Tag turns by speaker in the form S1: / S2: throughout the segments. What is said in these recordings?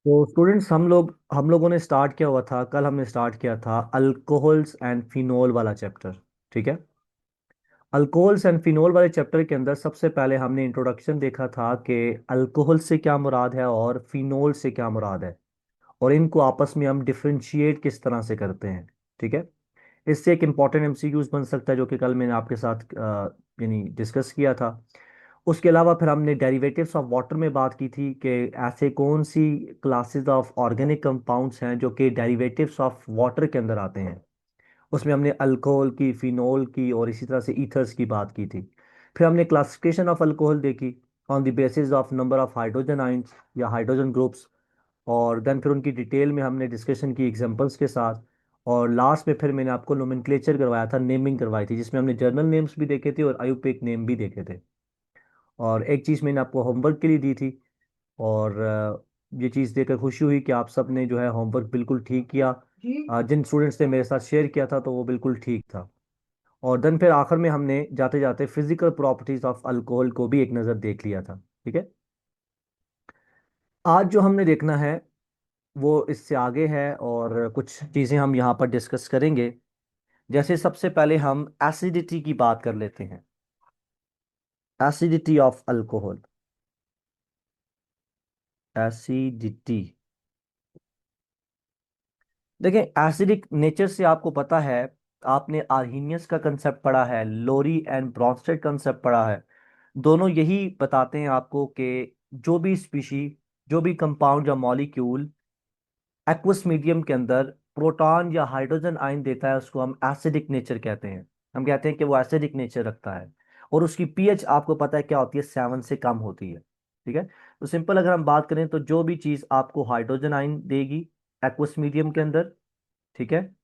S1: तो स्टूडेंट्स हम लोगों ने स्टार्ट किया हुआ था, कल हमने स्टार्ट किया था अल्कोहल्स एंड फिनोल वाला चैप्टर। ठीक है। अल्कोहल्स एंड फिनोल वाले चैप्टर के अंदर सबसे पहले हमने इंट्रोडक्शन देखा था कि अल्कोहल से क्या मुराद है और फिनोल से क्या मुराद है, और इनको आपस में हम डिफरेंशिएट किस तरह से करते हैं। ठीक है। इससे एक इंपॉर्टेंट एमसीक्यूज बन सकता है, जो कि कल मैंने आपके साथ यानी डिस्कस किया था। उसके अलावा फिर हमने डेरिवेटिव्स ऑफ वाटर में बात की थी कि ऐसे कौन सी क्लासेस ऑफ ऑर्गेनिक कंपाउंड्स हैं जो कि डेरिवेटिव्स ऑफ वाटर के अंदर आते हैं। उसमें हमने अल्कोहल की, फिनोल की और इसी तरह से ईथर्स की बात की थी। फिर हमने क्लासिफिकेशन ऑफ अल्कोहल देखी on the basis of number of hydrogen ions या हाइड्रोजन ग्रुप्स। और देन फिर उनकी डिटेल में हमने डिस्कशन की एग्जांपल्स के साथ। और लास्ट में फिर मैंने आपको नोमेनक्लेचर करवाया था, नेमिंग करवाई थी, जिसमें हमने जर्नल नेम्स भी देखे थे और आयुपेक नेम भी देखे थे। और एक चीज़ मैंने आपको होमवर्क के लिए दी थी, और ये चीज़ देखकर खुशी हुई कि आप सब ने जो है होमवर्क बिल्कुल ठीक किया। जिन स्टूडेंट्स ने मेरे साथ शेयर किया था तो वो बिल्कुल ठीक था। और देन फिर आखिर में हमने जाते जाते फिजिकल प्रॉपर्टीज ऑफ अल्कोहल को भी एक नज़र देख लिया था। ठीक है। आज जो हमने देखना है वो इससे आगे है, और कुछ चीज़ें हम यहाँ पर डिस्कस करेंगे। जैसे सबसे पहले हम एसिडिटी की बात कर लेते हैं। Acidity of alcohol. एसिडिटी। देखें, एसिडिक नेचर से आपको पता है। आपने आर्हीनियस का कंसेप्ट पढ़ा है, लोरी एंड ब्रॉन्स्टेड कंसेप्ट पढ़ा है। दोनों यही बताते हैं आपको कि जो भी स्पीशी, जो भी कंपाउंड या मॉलिक्यूल एक्वस मीडियम के अंदर प्रोटॉन या हाइड्रोजन आयन देता है, उसको हम एसिडिक नेचर कहते हैं। हम कहते हैं कि वो एसिडिक नेचर रखता है। और उसकी पीएच आपको पता है क्या होती है, 7 से कम होती है। ठीक है। तो सिंपल अगर हम बात करें तो जो भी चीज आपको हाइड्रोजन आयन देगी एक्वस मीडियम के अंदर, ठीक है,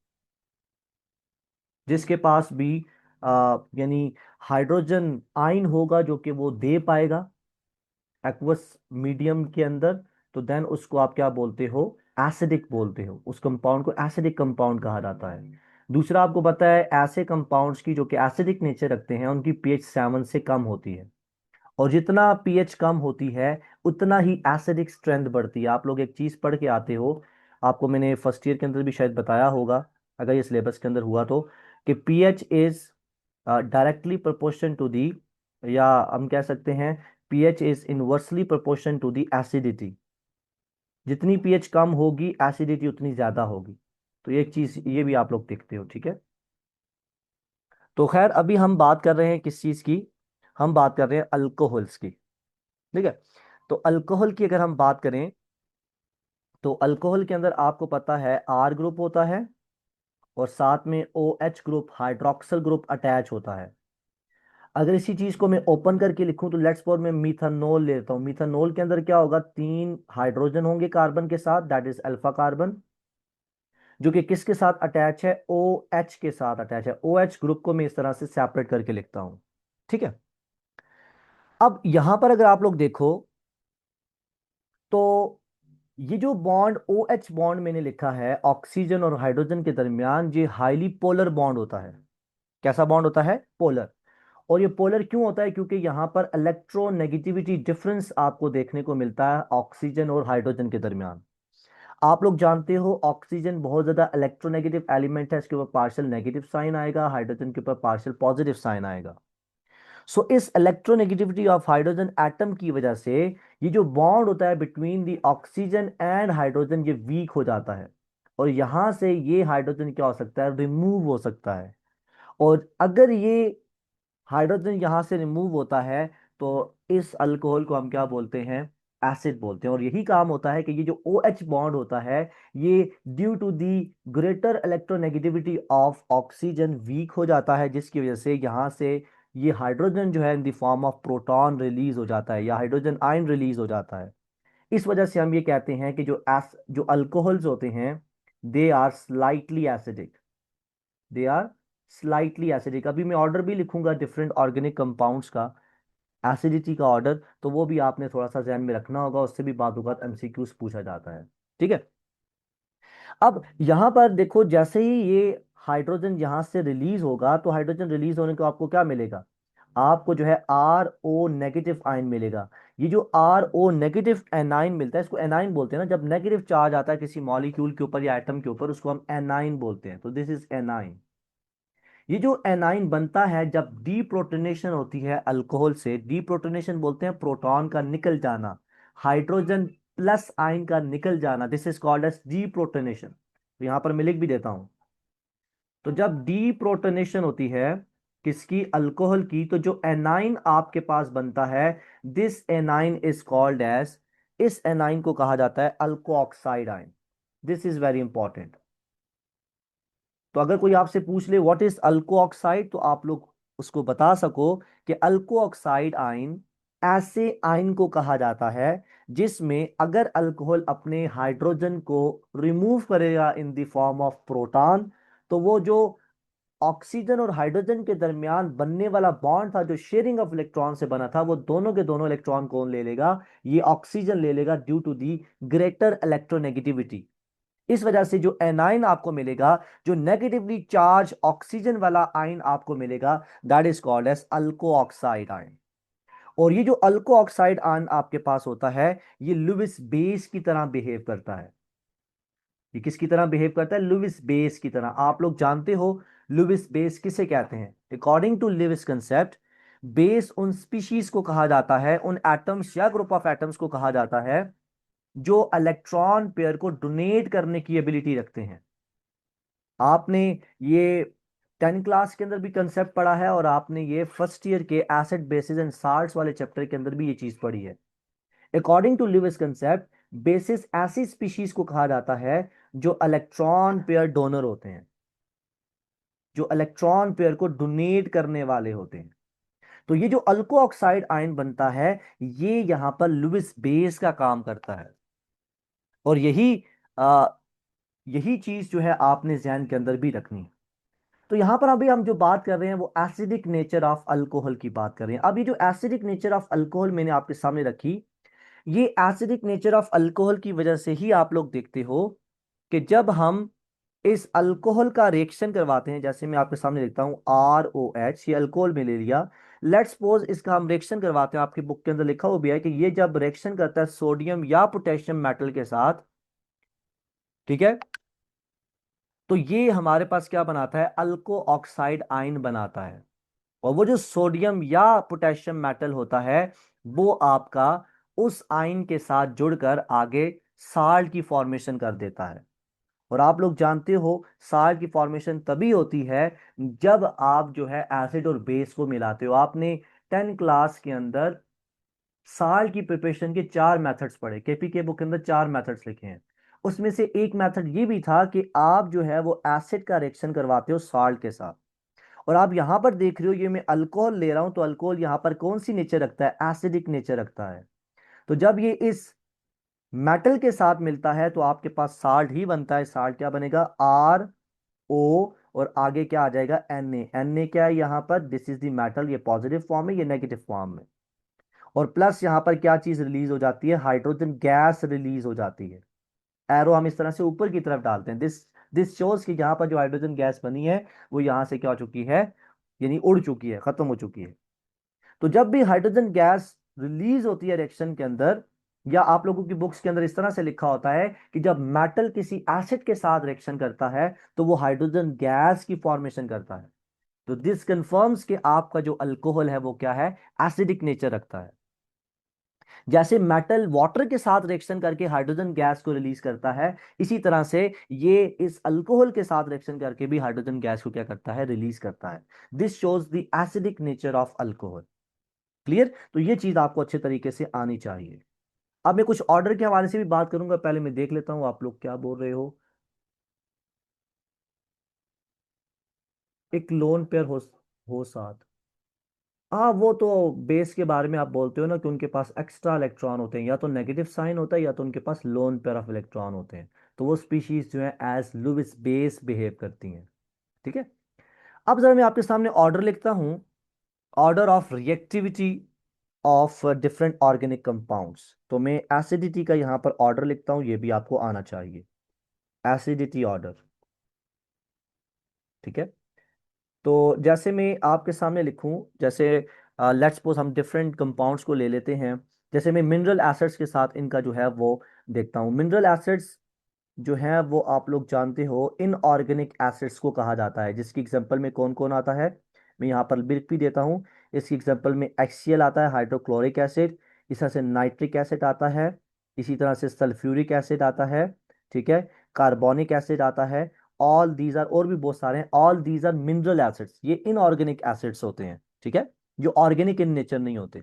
S1: जिसके पास भी यानी हाइड्रोजन आयन होगा जो कि वो दे पाएगा एक्वस मीडियम के अंदर, तो देन उसको आप क्या बोलते हो, एसिडिक बोलते हो। उस कंपाउंड को एसिडिक कंपाउंड कहा जाता है। दूसरा, आपको पता है ऐसे कंपाउंड्स की जो कि एसिडिक नेचर रखते हैं उनकी पीएच 7 से कम होती है। और जितना पीएच कम होती है उतना ही एसिडिक स्ट्रेंथ बढ़ती है। आप लोग एक चीज पढ़ के आते हो, आपको मैंने फर्स्ट ईयर के अंदर भी शायद बताया होगा, अगर ये सिलेबस के अंदर हुआ तो, कि pH is directly proportion to the, या हम कह सकते हैं pH is inversely proportion to the acidity. जितनी पीएच कम होगी एसिडिटी उतनी ज्यादा होगी। तो एक चीज ये भी आप लोग देखते हो। ठीक है। तो खैर अभी हम बात कर रहे हैं किस चीज की, हम बात कर रहे हैं अल्कोहल्स की। ठीक है। तो अल्कोहल की अगर हम बात करें तो अल्कोहल के अंदर आपको पता है आर ग्रुप होता है, और साथ में O H group, hydroxyl group attach होता है। अगर इसी चीज को मैं ओपन करके लिखूं तो लेट्स सपोज मैं मीथानोल लेता हूं। मीथानोल के अंदर क्या होगा, 3 हाइड्रोजन होंगे कार्बन के साथ, दैट इज अल्फा कार्बन, जो कि किसके साथ अटैच है, ओ एच के साथ अटैच है। ओ एच ग्रुप को मैं इस तरह से सेपरेट करके लिखता हूं। ठीक है। अब यहां पर अगर आप लोग देखो तो ये जो बॉन्ड ओ एच बॉन्ड मैंने लिखा है ऑक्सीजन और हाइड्रोजन के दरमियान, ये हाईली पोलर बॉन्ड होता है। कैसा बॉन्ड होता है, पोलर। और ये पोलर क्यों होता है, क्योंकि यहां पर इलेक्ट्रोनेगेटिविटी डिफरेंस आपको देखने को मिलता है ऑक्सीजन और हाइड्रोजन के दरमियान। आप लोग जानते हो ऑक्सीजन बहुत ज्यादा इलेक्ट्रोनेगेटिव एलिमेंट है, इसके ऊपर पार्शियल नेगेटिव साइन आएगा, हाइड्रोजन के ऊपर पार्शियल पॉजिटिव साइन आएगा। सो इस इलेक्ट्रोनेगेटिविटी ऑफ हाइड्रोजन एटम की वजह से ये जो बॉन्ड होता है between the oxygen and hydrogen, ये वीक हो जाता है। और यहां से ये हाइड्रोजन क्या हो सकता है, रिमूव हो सकता है। और अगर ये हाइड्रोजन यहां से रिमूव होता है तो इस अल्कोहल को हम क्या बोलते हैं, एसिड बोलते हैं। और यही काम होता है कि ये जो ओ एच बॉन्ड होता है, ये due to the greater electronegativity of oxygen weak हो जाता है, जिसकी वजह से यहां से ये हाइड्रोजन जो है in the form of proton release हो जाता है या हाइड्रोजन आयन रिलीज हो जाता है। इस वजह से हम ये कहते हैं कि जो अल्कोहल्स होते हैं, they are slightly acidic. They are slightly acidic. अभी मैं ऑर्डर भी लिखूंगा डिफरेंट ऑर्गेनिक कंपाउंड्स का, एसिडिटी का ऑर्डर, तो वो भी आपने थोड़ा सा ध्यान में रखना होगा, उससे भी बाद बात एमसीक्यूज पूछा जाता है। ठीक है। अब यहां पर देखो, जैसे ही ये हाइड्रोजन यहां से रिलीज होगा तो हाइड्रोजन रिलीज होने को आपको क्या मिलेगा, आपको जो है आर ओ नेगेटिव आयन मिलेगा। ये जो आर ओ नेगेटिव एनाइन मिलता है, इसको एनाइन बोलते हैं ना, जब नेगेटिव चार्ज आता है किसी मॉलिक्यूल के ऊपर या एटम के ऊपर, उसको हम एनाइन बोलते हैं। तो दिस इज एनाइन। ये जो एनाइन बनता है जब डीप्रोटोनेशन होती है अल्कोहल से, डीप्रोटोनेशन बोलते हैं प्रोटॉन का निकल जाना, हाइड्रोजन प्लस आयन का निकल जाना, this is called as deprotonation. तो यहां पर मैं लिख भी देता हूं। तो जब डीप्रोटोनेशन होती है किसकी, अल्कोहल की, तो जो एनाइन आपके पास बनता है, this anion is called as, इस एनाइन को कहा जाता है alkoxide ion. This is very important. तो अगर कोई आपसे पूछ ले व्हाट इज अल्को ऑक्साइड, तो आप लोग उसको बता सको कि अल्को ऑक्साइड आयन ऐसे आयन को कहा जाता है जिसमें अगर अल्कोहल अपने हाइड्रोजन को रिमूव करेगा in the form of proton, तो वो जो ऑक्सीजन और हाइड्रोजन के दरमियान बनने वाला बॉन्ड था जो शेयरिंग ऑफ इलेक्ट्रॉन से बना था, वो दोनों के दोनों इलेक्ट्रॉन कौन ले लेगा, ये ऑक्सीजन ले लेगा, due to the greater electronegativity. इस वजह से जो एनाइन आपको मिलेगा, जो नेगेटिवली चार्ज ऑक्सीजन वाला आयन आपको मिलेगा, that is called as alkoxide ion. और ये जो अल्को ऑक्साइड आयन आपके पास होता है, ये लुईस बेस की तरह बिहेव करता है। ये किसकी तरह बिहेव करता है, लुईस बेस की तरह। आप लोग जानते हो लुईस बेस किसे कहते हैं, according to Lewis concept, base उन स्पीशीज को कहा जाता है, उन एटम्स या ग्रुप ऑफ एटम्स को कहा जाता है जो इलेक्ट्रॉन पेयर को डोनेट करने की एबिलिटी रखते हैं। आपने ये 10 क्लास के अंदर भी कंसेप्ट पढ़ा है, और आपने ये फर्स्ट ईयर के एसिड बेसिस एंड साल्ट्स वाले चैप्टर के अंदर भी ये चीज पढ़ी है। According to Lewis concept, bases ऐसी स्पीशीज को कहा जाता है जो इलेक्ट्रॉन पेयर डोनर होते हैं, जो इलेक्ट्रॉन पेयर को डोनेट करने वाले होते हैं। तो ये जो अल्को ऑक्साइड आयन बनता है, ये यहां पर लुईस बेस का काम करता है। और आ, यही चीज जो है आपने जहन के अंदर भी रखनी है। तो यहां पर अभी हम जो बात कर रहे हैं वो एसिडिक नेचर ऑफ अल्कोहल की बात कर रहे हैं। अब ये जो एसिडिक नेचर ऑफ अल्कोहल मैंने आपके सामने रखी, ये एसिडिक नेचर ऑफ अल्कोहल की वजह से ही आप लोग देखते हो कि जब हम इस अल्कोहल का रिएक्शन करवाते हैं, जैसे मैं आपके सामने लिखता हूं ROH, ये अल्कोहल में ले लिया, लेट्स सपोज इसका हम रिएक्शन करवाते हैं, आपकी बुक के अंदर लिखा हुआ भी है कि ये जब रिएक्शन करता है सोडियम या पोटेशियम मेटल के साथ, ठीक है, तो ये हमारे पास क्या बनाता है, अल्को ऑक्साइड आयन बनाता है। और वो जो सोडियम या पोटेशियम मेटल होता है, वो आपका उस आयन के साथ जुड़कर आगे साल्ट की फॉर्मेशन कर देता है। और आप लोग जानते हो साल्ट की फॉर्मेशन तभी होती है जब आप जो है एसिड और बेस को मिलाते हो। आपने 10 क्लास के अंदर साल्ट की प्रिपरेशन के 4 मेथड्स पढ़े, केपीके बुक के अंदर 4 मेथड्स लिखे हैं। उसमें से एक मेथड ये भी था कि आप जो है वो एसिड का रिएक्शन करवाते हो साल्ट के साथ। और आप यहां पर देख रहे हो ये मैं अल्कोहल ले रहा हूं, तो अल्कोहल यहां पर कौन सी नेचर रखता है, एसिडिक नेचर रखता है। तो जब ये इस मेटल के साथ मिलता है तो आपके पास साल्ट ही बनता है। साल्ट क्या बनेगा, RO, और आगे क्या आ जाएगा, Na। क्या है यहाँ पर, दिस इज द मेटल, ये पॉजिटिव फॉर्म है, ये नेगेटिव फॉर्म है। और प्लस यहाँ पर क्या चीज रिलीज हो जाती है, हाइड्रोजन गैस रिलीज हो जाती है। एरो हम इस तरह से ऊपर की तरफ डालते हैं, दिस शोज कि यहाँ पर जो हाइड्रोजन गैस बनी है वो यहाँ से क्या हो चुकी है, यानी उड़ चुकी है, खत्म हो चुकी है। तो जब भी हाइड्रोजन गैस रिलीज होती है रिएक्शन के अंदर, या आप लोगों की बुक्स के अंदर इस तरह से लिखा होता है कि जब मेटल किसी एसिड के साथ रिएक्शन करता है तो वो हाइड्रोजन गैस की फॉर्मेशन करता है। तो दिस कंफर्म्स कि आपका जो अल्कोहल है वो क्या है, एसिडिक नेचर रखता है। जैसे मेटल वाटर के साथ रिएक्शन करके हाइड्रोजन गैस को रिलीज करता है, इसी तरह से ये इस अल्कोहल के साथ रिएक्शन करके भी हाइड्रोजन गैस को क्या करता है, रिलीज करता है। This shows the acidic nature of alcohol. Clear. तो ये चीज आपको अच्छे तरीके से आनी चाहिए। अब मैं कुछ ऑर्डर के हवाले से भी बात करूंगा, पहले मैं देख लेता हूं आप लोग क्या बोल रहे हो। एक लोन पेयर हो साथ, हाँ वो तो बेस के बारे में आप बोलते हो ना कि उनके पास एक्स्ट्रा इलेक्ट्रॉन होते हैं, या तो नेगेटिव साइन होता है या तो उनके पास लोन पेयर ऑफ इलेक्ट्रॉन होते हैं। तो वो स्पीशीज जो है एज लुईस बेस बिहेव करती हैं। ठीक है। अब जरा मैं आपके सामने ऑर्डर लिखता हूं, order of reactivity of different organic compounds. तो मैं एसिडिटी का यहां पर ऑर्डर लिखता हूं, ये भी आपको आना चाहिए, एसिडिटी ऑर्डर। ठीक है। तो जैसे मैं आपके सामने लिखूं, जैसे लेट्स सपोज हम डिफरेंट कंपाउंड्स को ले लेते हैं। जैसे मैं मिनरल एसिड्स के साथ इनका जो है वो देखता हूँ। मिनरल एसिड्स जो है वो आप लोग जानते हो इनऑर्गेनिक एसिड्स को कहा जाता है, जिसकी एग्जांपल में कौन कौन आता है, मैं यहाँ पर लिख भी देता हूँ। इसकी एग्जांपल में HCl आता है, हाइड्रोक्लोरिक एसिड। इस तरह से नाइट्रिक एसिड आता है, इसी तरह से सल्फ्यूरिक एसिड आता है, ठीक है, कार्बोनिक एसिड आता है। ऑल दीज आर, और भी बहुत सारे हैं, all these are mineral acids. ये इनऑर्गेनिक एसिड्स होते हैं, ठीक है, जो ऑर्गेनिक इन नेचर नहीं होते।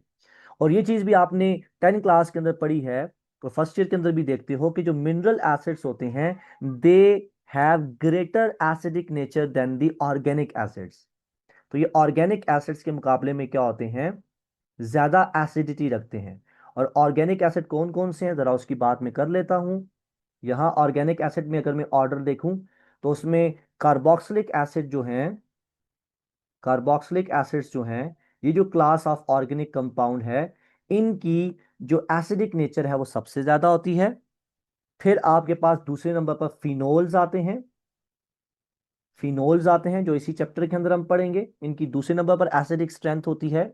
S1: और ये चीज भी आपने 10 क्लास के अंदर पढ़ी है, तो फर्स्ट ईयर के अंदर भी देखते हो कि जो मिनरल एसिड्स होते हैं they have greater acidic nature than the organic acids. तो ये ऑर्गेनिक एसिड्स के मुकाबले में क्या होते हैं, ज्यादा एसिडिटी रखते हैं। और ऑर्गेनिक एसिड कौन कौन से हैं, जरा उसकी बात मैं कर लेता हूं। यहाँ ऑर्गेनिक एसिड में अगर मैं ऑर्डर देखूं तो उसमें कार्बोक्सिलिक एसिड जो हैं, कार्बोक्सिलिक एसिड्स जो हैं, ये जो क्लास ऑफ ऑर्गेनिक कंपाउंड है, इनकी जो एसिडिक नेचर है वो सबसे ज्यादा होती है। फिर आपके पास दूसरे नंबर पर फिनोल्स आते हैं, फिनोल्स आते हैं जो इसी चैप्टर के अंदर हम पढ़ेंगे, इनकी दूसरे नंबर पर एसिडिक स्ट्रेंथ होती है।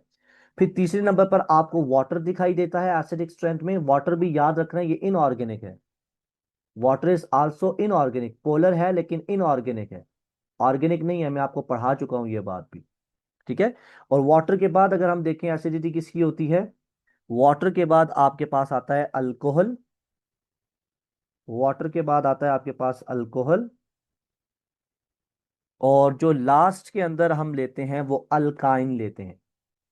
S1: फिर तीसरे नंबर पर आपको वाटर दिखाई देता है एसिडिक स्ट्रेंथ में। वाटर भी याद रखना है ये इनऑर्गेनिक है, water is also inorganic, polar है लेकिन इनऑर्गेनिक है, ऑर्गेनिक नहीं है, मैं आपको पढ़ा चुका हूं ये बात भी, ठीक है। और वाटर के बाद अगर हम देखें एसिडिटी किसकी होती है, वाटर के बाद आपके पास आता है अल्कोहल, वाटर के बाद आता है आपके पास अल्कोहल। और जो लास्ट के अंदर हम लेते हैं वो अल्काइन लेते हैं।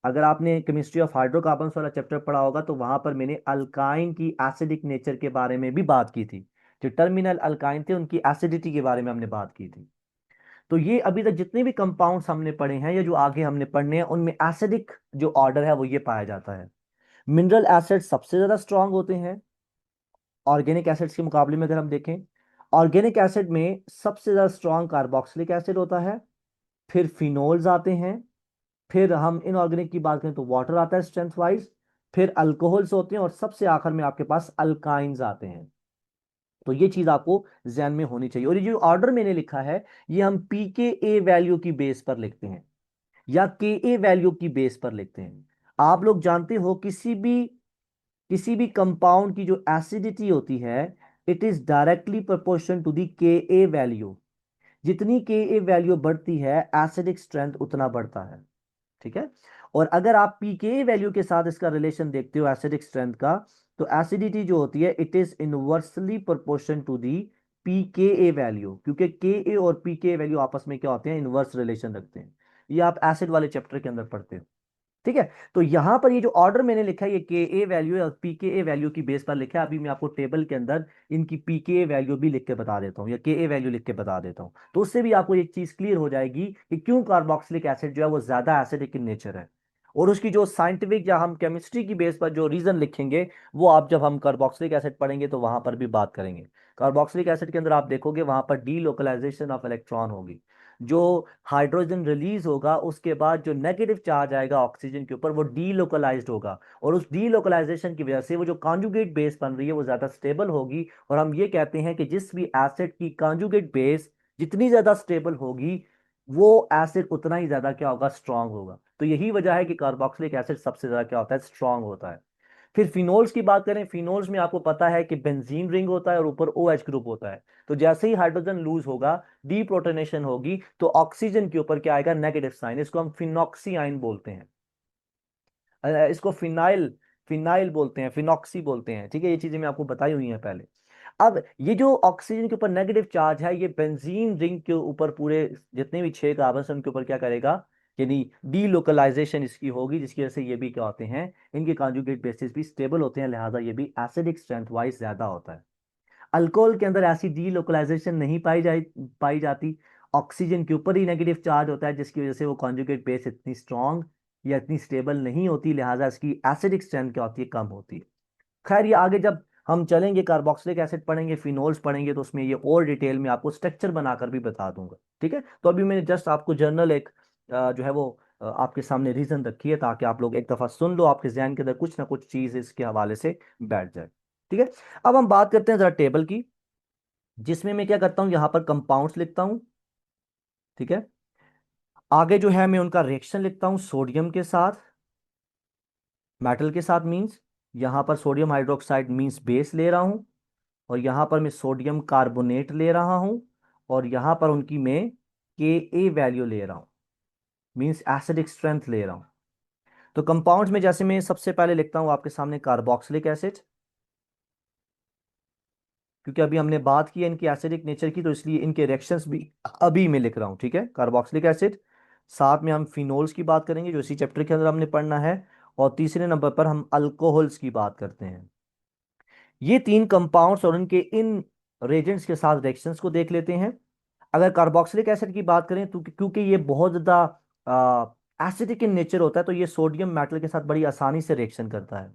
S1: अगर आपने केमिस्ट्री ऑफ हाइड्रोकार्बन्स वाला चैप्टर पढ़ा होगा तो वहां पर मैंने अल्काइन की एसिडिक नेचर के बारे में भी बात की थी। जो टर्मिनल अल्काइन थे उनकी एसिडिटी के बारे में हमने बात की थी। तो ये अभी तक जितने भी कंपाउंड्स हमने पढ़े हैं या जो आगे हमने पढ़ने हैं उनमें एसिडिक जो ऑर्डर है वो ये पाया जाता है। मिनरल एसिड सबसे ज्यादा स्ट्रांग होते हैं ऑर्गेनिक एसिड्स के मुकाबले में। अगर हम देखें ऑर्गेनिक एसिड में सबसे ज्यादा स्ट्रांग कार्बोक्सिलिक एसिड होता है, फिर फिनोल्स आते हैं, फिर हम इनऑर्गेनिक की बात करें तो वाटर आता है स्ट्रेंथ वाइज, फिर अल्कोहल्स होते हैं, और सबसे आखिर में आपके पास अल्काइंस आते हैं। तो ये चीज आपको ध्यान में होनी चाहिए। और ये जो ऑर्डर मैंने लिखा है ये हम pKa वैल्यू की बेस पर लिखते हैं या Ka वैल्यू की बेस पर लिखते हैं। आप लोग जानते हो किसी भी कंपाउंड की जो एसिडिटी होती है it is directly proportion to the Ka value. जितनी Ka वैल्यू बढ़ती है एसिडिक स्ट्रेंथ उतना बढ़ता है, ठीक है। और अगर आप पीके वैल्यू के साथ इसका रिलेशन देखते हो एसिडिक स्ट्रेंथ का, तो एसिडिटी जो होती है it is inversely proportion to the pK value, क्योंकि के और पीके वैल्यू आपस में क्या होते हैं, इनवर्स रिलेशन रखते हैं। ये आप एसिड वाले चैप्टर के अंदर पढ़ते हो, ठीक है। तो यहां पर ये जो ऑर्डर मैंने लिखा है ये के ए वैल्यू और पी के ए वैल्यू की बेस पर लिखा है। अभी मैं आपको टेबल के अंदर इनकी पी के ए वैल्यू भी लिख के बता देता हूँ या के ए वैल्यू लिख के बता देता हूँ, तो उससे भी आपको एक चीज क्लियर हो जाएगी कि क्यों कार्बोक्सिलिक एसिड जो है वो ज्यादा एसिडिक इन नेचर है। और उसकी जो साइंटिफिक या हम केमिस्ट्री की बेस पर जो रीजन लिखेंगे वो आप जब हम कार्बोक्सिलिक एसिड पढ़ेंगे तो वहां पर भी बात करेंगे। कार्बोक्सिलिक एसिड के अंदर आप देखोगे वहां पर डीलोकलाइजेशन ऑफ इलेक्ट्रॉन होगी। जो हाइड्रोजन रिलीज होगा उसके बाद जो नेगेटिव चार्ज आएगा ऑक्सीजन के ऊपर वो डीलोकलाइज्ड होगा, और उस डीलोकलाइजेशन की वजह से वो जो कॉन्जुगेट बेस बन रही है वो ज्यादा स्टेबल होगी। और हम ये कहते हैं कि जिस भी एसिड की कॉन्जुगेट बेस जितनी ज्यादा स्टेबल होगी वो एसिड उतना ही ज्यादा क्या होगा, स्ट्रांग होगा। तो यही वजह है कि कार्बोक्सिलिक एसिड सबसे ज्यादा क्या होता है, स्ट्रांग होता है। फिर फिनोल्स की बात करें, फिनोल्स में आपको पता है कि बेंजीन रिंग होता है और ऊपर ओ एच ग्रुप होता है। तो जैसे ही हाइड्रोजन लूज होगा, डीप्रोटोनेशन होगी, तो ऑक्सीजन के ऊपर क्या आएगा, नेगेटिव साइन। इसको हम फिनॉक्सी आइन बोलते हैं, इसको फिनाइल फिनाइल बोलते हैं, फिनॉक्सी बोलते हैं, ठीक है। ये चीजें मैं आपको बताई हुई हैं पहले। अब ये जो ऑक्सीजन के ऊपर नेगेटिव चार्ज है ये बेंजीन रिंग के ऊपर पूरे जितने भी 6 कार्बन है उनके ऊपर क्या करेगा, यानी डीलोकलाइजेशन इसकी होगी, जिसकी वजह से ये भी क्या होते हैं, इनके कॉन्जुगेट बेसिस भी स्टेबल होते हैं, लिहाजा ये भी एसिडिक स्ट्रेंथ वाइज ज्यादा होता है। अल्कोहल के अंदर ऐसी डीलोकलाइजेशन नहीं पाई जाती। ऑक्सीजन के ऊपर ही नेगेटिव चार्ज होता है, जिसकी वजह से वो कॉन्जुगेट बेस इतनी स्ट्रांग या इतनी स्टेबल नहीं होती, लिहाजा इसकी एसिडिक स्ट्रेंथ क्या होती है, कम होती है। खैर ये आगे जब हम चलेंगे कार्बोक्सिलिक एसिड पढ़ेंगे, फिनोल्स पढ़ेंगे, तो उसमें ये और डिटेल में आपको स्ट्रक्चर बनाकर भी बता दूंगा, ठीक है। तो अभी मैंने जस्ट आपको जर्नल एक जो है वो आपके सामने रीजन रखी है ताकि आप लोग एक दफा सुन लो, आपके जहन के अंदर कुछ ना कुछ चीज इसके हवाले से बैठ जाए, ठीक है। अब हम बात करते हैं जरा टेबल की, जिसमें मैं क्या करता हूं, यहां पर कंपाउंड्स लिखता हूं, ठीक है। आगे जो है मैं उनका रिएक्शन लिखता हूं सोडियम के साथ, मेटल के साथ मीन्स यहां पर सोडियम हाइड्रोक्साइड मीन्स बेस ले रहा हूं, और यहां पर मैं सोडियम कार्बोनेट ले रहा हूं, और यहां पर उनकी मैं के ए वैल्यू ले रहा हूं, मीन्स एसिडिक स्ट्रेंथ ले रहा हूं। तो कंपाउंड्स में जैसे मैं सबसे पहले लिखता हूं आपके सामने कार्बोक्सिलिक एसिड, क्योंकि अभी हमने बात की है इनकी एसिडिक नेचर की, तो इसलिए इनके रिएक्शंस भी अभी मैं लिख रहा हूं, ठीक है, कार्बोक्सिलिक एसिड। साथ में हम फिनोल्स की बात करेंगे जो इसी चैप्टर के अंदर हमने पढ़ना है, और तीसरे नंबर पर हम अल्कोहल्स की बात करते हैं। ये तीन कंपाउंड्स और इनके इन रेजेंट्स के साथ रिएक्शंस को देख लेते हैं। अगर कार्बोक्सिलिक एसिड की बात करें तो क्योंकि ये बहुत ज्यादा एसिडिक इन नेचर होता है, तो ये सोडियम मेटल के साथ बड़ी आसानी से रिएक्शन करता है।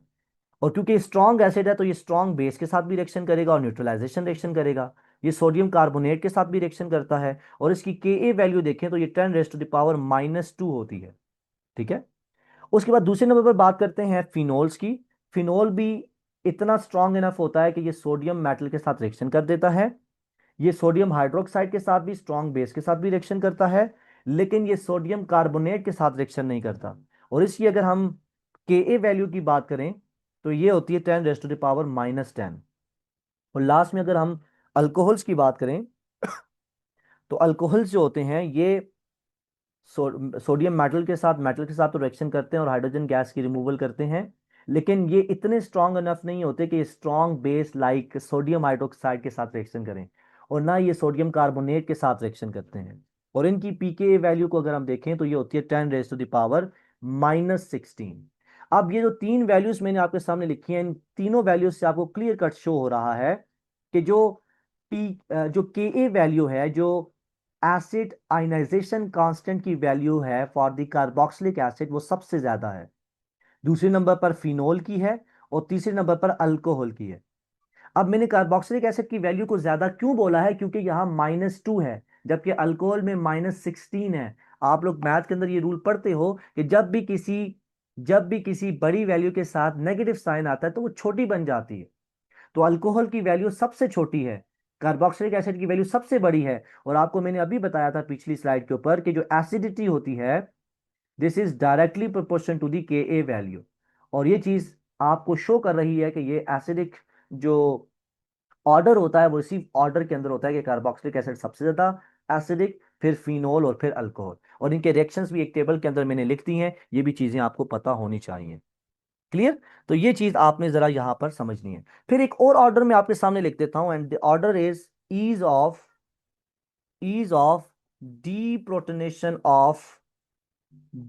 S1: और क्योंकि स्ट्रॉन्ग एसिड है तो ये स्ट्रॉन्ग बेस के साथ भी रिएक्शन करेगा और न्यूट्रलाइजेशन रिएक्शन करेगा। ये सोडियम कार्बोनेट के साथ भी रिएक्शन करता है, और इसकी के ए वैल्यू देखें तो ये 10⁻⁻² होती है, ठीक है। उसके बाद दूसरे नंबर पर बात करते हैं फिनोल्स की। फिनोल भी इतना स्ट्रॉन्ग इनफ होता है कि ये सोडियम मेटल के साथ रिएक्शन कर देता है। ये सोडियम हाइड्रोक्साइड के साथ भी, स्ट्रॉन्ग बेस के साथ भी रिएक्शन करता है, लेकिन ये सोडियम कार्बोनेट के साथ रिएक्शन नहीं करता। और इसकी अगर हम के ए वैल्यू की बात करें तो ये होती है 10⁻⁻10। और लास्ट में अगर हम अल्कोहल्स की बात करें तो अल्कोहल्स जो होते हैं ये सोडियम मेटल के साथ तो रिएक्शन करते हैं और हाइड्रोजन गैस की रिमूवल करते हैं, लेकिन ये इतने स्ट्रांग इनफ नहीं होते कि strong base like sodium hydroxide के साथ रिएक्शन करें, और ना ये सोडियम कार्बोनेट के साथ रिएक्शन करते हैं। और इनकी पीके वैल्यू को अगर हम देखें तो ये होती है 10⁻⁻16। अब ये जो तीन वैल्यूज मैंने आपके सामने लिखी हैं, इन तीनों वैल्यूज से आपको क्लियर कट शो हो रहा है कि जो के ए वैल्यू है, जो एसिड आयनाइजेशन कांस्टेंट की वैल्यू है फॉर द कार्बोक्सिलिक एसिड, वो सबसे ज्यादा है। दूसरे नंबर पर फिनोल की है, और तीसरे नंबर पर अल्कोहल की है। अब मैंने कार्बोक्सिलिक एसिड की वैल्यू को ज्यादा क्यों बोला है, क्योंकि यहां -2 है, जबकि अल्कोहल में -16 है। आप लोग मैथ के अंदर ये रूल पढ़ते हो कि जब भी किसी बड़ी वैल्यू के साथ नेगेटिव साइन आता है तो वो छोटी बन जाती है। तो अल्कोहल की वैल्यू सबसे छोटी है, कार्बोक्सिलिक एसिड की वैल्यू सबसे बड़ी है। और आपको मैंने अभी बताया था पिछली स्लाइड के ऊपर कि जो एसिडिटी होती है, this is directly proportion to the K a value. और ये चीज आपको शो कर रही है कि ये एसिडिक जो ऑर्डर होता है वो इसी ऑर्डर के अंदर होता है कि कार्बोक्सिलिक एसिड सबसे ज्यादा एसिडिक, फिर फिनोल और फिर अल्कोहल। और इनके रिएक्शंस भी एक टेबल के अंदर मैंने लिख दी हैं, ये भी चीजें आपको पता होनी चाहिए। क्लियर? तो ये चीज आपने जरा यहां पर समझनी है। फिर एक और ऑर्डर में आपके सामने लिख देता हूं, and the order is ease of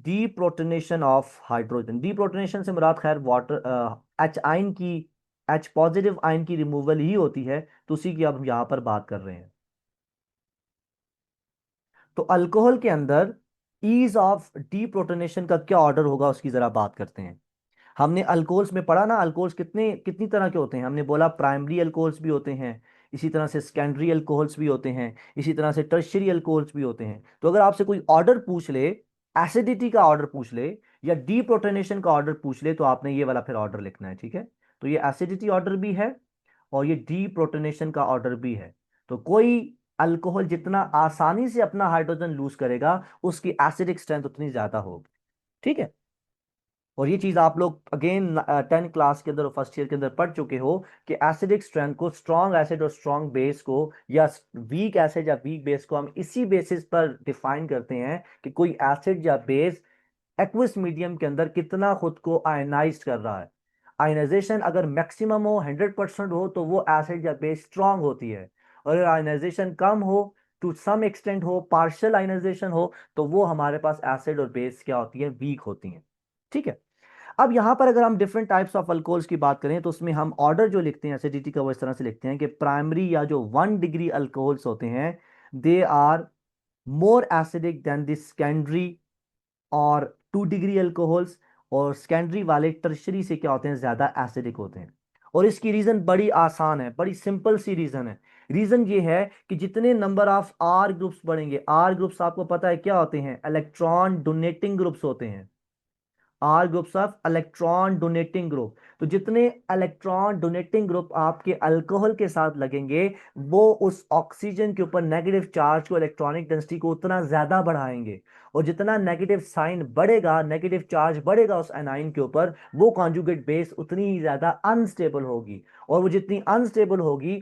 S1: deprotonation of hydrogen. Deprotonation से मुराद खैर वाटर एच आयन की, एच पॉजिटिव आयन की रिमूवल ही होती है, तो उसी की अब हम यहां पर बात कर रहे हैं। तो अल्कोहल के अंदर ईज ऑफ डीप्रोटोनेशन का क्या ऑर्डर होगा उसकी जरा बात करते हैं। हमने अल्कोहल्स में पढ़ा ना, अल्कोहल्स कितनी तरह के होते हैं, हमने बोला प्राइमरी अल्कोहल्स भी होते हैं, इसी तरह से सेकेंडरी अल्कोहल्स भी होते हैं, इसी तरह से टर्शियरी अल्कोहल्स भी होते हैं। तो अगर आपसे कोई ऑर्डर पूछ ले, एसिडिटी का ऑर्डर पूछ ले या डीप्रोटोनेशन का ऑर्डर पूछ ले, तो आपने ये वाला फिर ऑर्डर लिखना है, ठीक है। तो ये एसिडिटी ऑर्डर भी है और ये डीप्रोटोनेशन का ऑर्डर भी है। तो कोई अल्कोहल जितना आसानी से अपना हाइड्रोजन लूज करेगा, उसकी एसिडिक स्ट्रेंथ उतनी ज्यादा होगी, ठीक है। और ये चीज आप लोग अगेन 10 क्लास के अंदर और फर्स्ट ईयर के अंदर पढ़ चुके हो कि एसिडिक स्ट्रेंथ को, स्ट्रॉन्ग एसिड और स्ट्रॉन्ग बेस को, या वीक एसिड या वीक बेस को हम इसी बेसिस पर डिफाइन करते हैं कि कोई एसिड या बेस एक्वस मीडियम के अंदर कितना खुद को आयनाइज कर रहा है। आयनाइजेशन अगर मैक्सिमम हो, 100% हो, तो वो एसिड या बेस स्ट्रांग होती है। और अगर आयनाइजेशन कम हो, टू सम एक्सटेंट हो, पार्शियल आयनाइजेशन हो, तो वो हमारे पास एसिड और बेस क्या होती है, वीक होती हैं, ठीक है। अब यहां पर अगर हम डिफरेंट टाइप्स ऑफ अल्कोहल्स की बात करें तो उसमें हम ऑर्डर जो लिखते हैं एसिडिटी का वो इस तरह से लिखते हैं कि प्राइमरी या जो 1 डिग्री अल्कोहल्स होते हैं, they are more acidic than the secondary और 2 डिग्री अल्कोहल्स। और सेकेंडरी वाले टर्शरी से क्या होते हैं, ज्यादा एसिडिक होते हैं। और इसकी रीजन बड़ी आसान है, बड़ी सिंपल सी रीजन है। रीजन ये है कि जितने नंबर ऑफ आर ग्रुप्स बढ़ेंगे, आर ग्रुप्स आपको पता है क्या होते हैं, इलेक्ट्रॉन डोनेटिंग ग्रुप्स होते हैं। R groups of electron donating group. तो जितने इलेक्ट्रॉन डोनेटिंग ग्रुप आपके अल्कोहल के साथ लगेंगे वो उस ऑक्सीजन के ऊपर नेगेटिव चार्ज को, इलेक्ट्रॉनिक डेंसिटी को उतना ज्यादा बढ़ाएंगे। और जितना नेगेटिव साइन बढ़ेगा, नेगेटिव चार्ज बढ़ेगा उस एनाइन के ऊपर, वो कॉन्जुगेट बेस उतनी ही ज्यादा अनस्टेबल होगी। और वो जितनी अनस्टेबल होगी,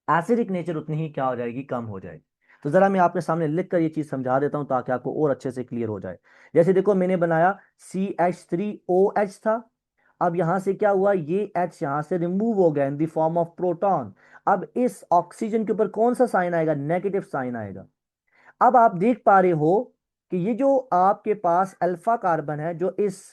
S1: एसिडिक नेचर उतनी ही क्या हो जाएगी, कम हो जाएगी। तो जरा मैं आपके सामने लिख कर ये चीज समझा देता हूं ताकि आपको और अच्छे से क्लियर हो जाए। जैसे देखो मैंने बनाया CH3OH था। अब यहां से क्या हुआ, ये H यहां से रिमूव हो गया in the form of proton. अब इस ऑक्सीजन के ऊपर कौन सा साइन आएगा, नेगेटिव साइन आएगा। अब आप देख पा रहे हो कि ये जो आपके पास अल्फा कार्बन है जो इस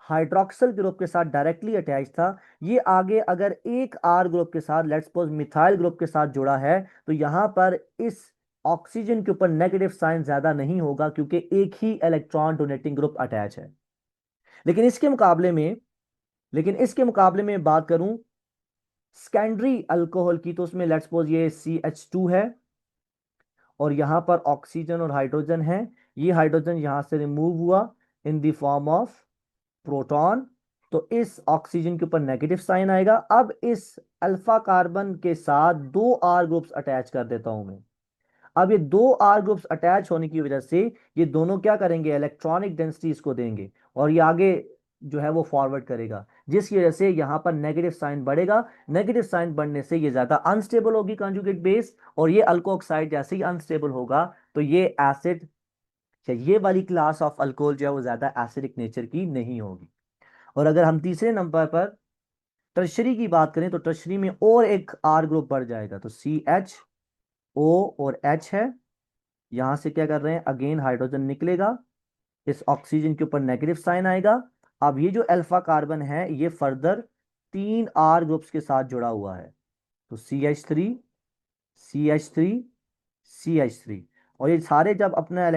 S1: हाइड्रोक्सिल ग्रुप के साथ डायरेक्टली अटैच था, ये आगे अगर एक आर ग्रुप के साथ, लेट्स सपोज मिथाइल ग्रुप के साथ जुड़ा है, तो यहां पर इस ऑक्सीजन के ऊपर नेगेटिव साइन ज्यादा नहीं होगा क्योंकि एक ही इलेक्ट्रॉन डोनेटिंग ग्रुप अटैच है। लेकिन इसके मुकाबले में बात करूं सेकेंडरी अल्कोहल की, तो उसमें लेट्स सपोज ये CH2 है और यहां पर ऑक्सीजन और हाइड्रोजन है। ये हाइड्रोजन यहां से रिमूव हुआ in the form of proton, तो इस ऑक्सीजन के ऊपर नेगेटिव साइन आएगा। अब इस अल्फा कार्बन के साथ दो आर ग्रुप्स अटैच कर देता हूं मैं। अब ये दो आर ग्रुप्स अटैच होने की वजह से ये दोनों क्या करेंगे, इलेक्ट्रॉनिक डेंसिटी इसको देंगे और ये आगे जो है वो फॉरवर्ड करेगा, जिसकी वजह से यहां पर नेगेटिव साइन बढ़ेगा। नेगेटिव साइन बढ़ने से ये ज्यादा अनस्टेबल होगी कंजुगेट बेस, और ये अल्कोहल ऑक्साइड जैसे ही अनस्टेबल होगा तो ये एसिड, ये वाली क्लास ऑफ अल्कोहल जो है वो ज्यादा एसिडिक नेचर की नहीं होगी। और अगर हम तीसरे नंबर पर टर्शरी की बात करें तो टर्शरी में और एक आर ग्रुप बढ़ जाएगा, तो CHO और H है। यहां से क्या कर रहे हैं, अगेन हाइड्रोजन निकलेगा, इस ऑक्सीजन के ऊपर नेगेटिव साइन आएगा। अब ये जो अल्फा कार्बन है ये फर्दर तीन आर ग्रुप्स के साथ जुड़ा हुआ है, तो CH3 CH3। और ये सारे जब अपना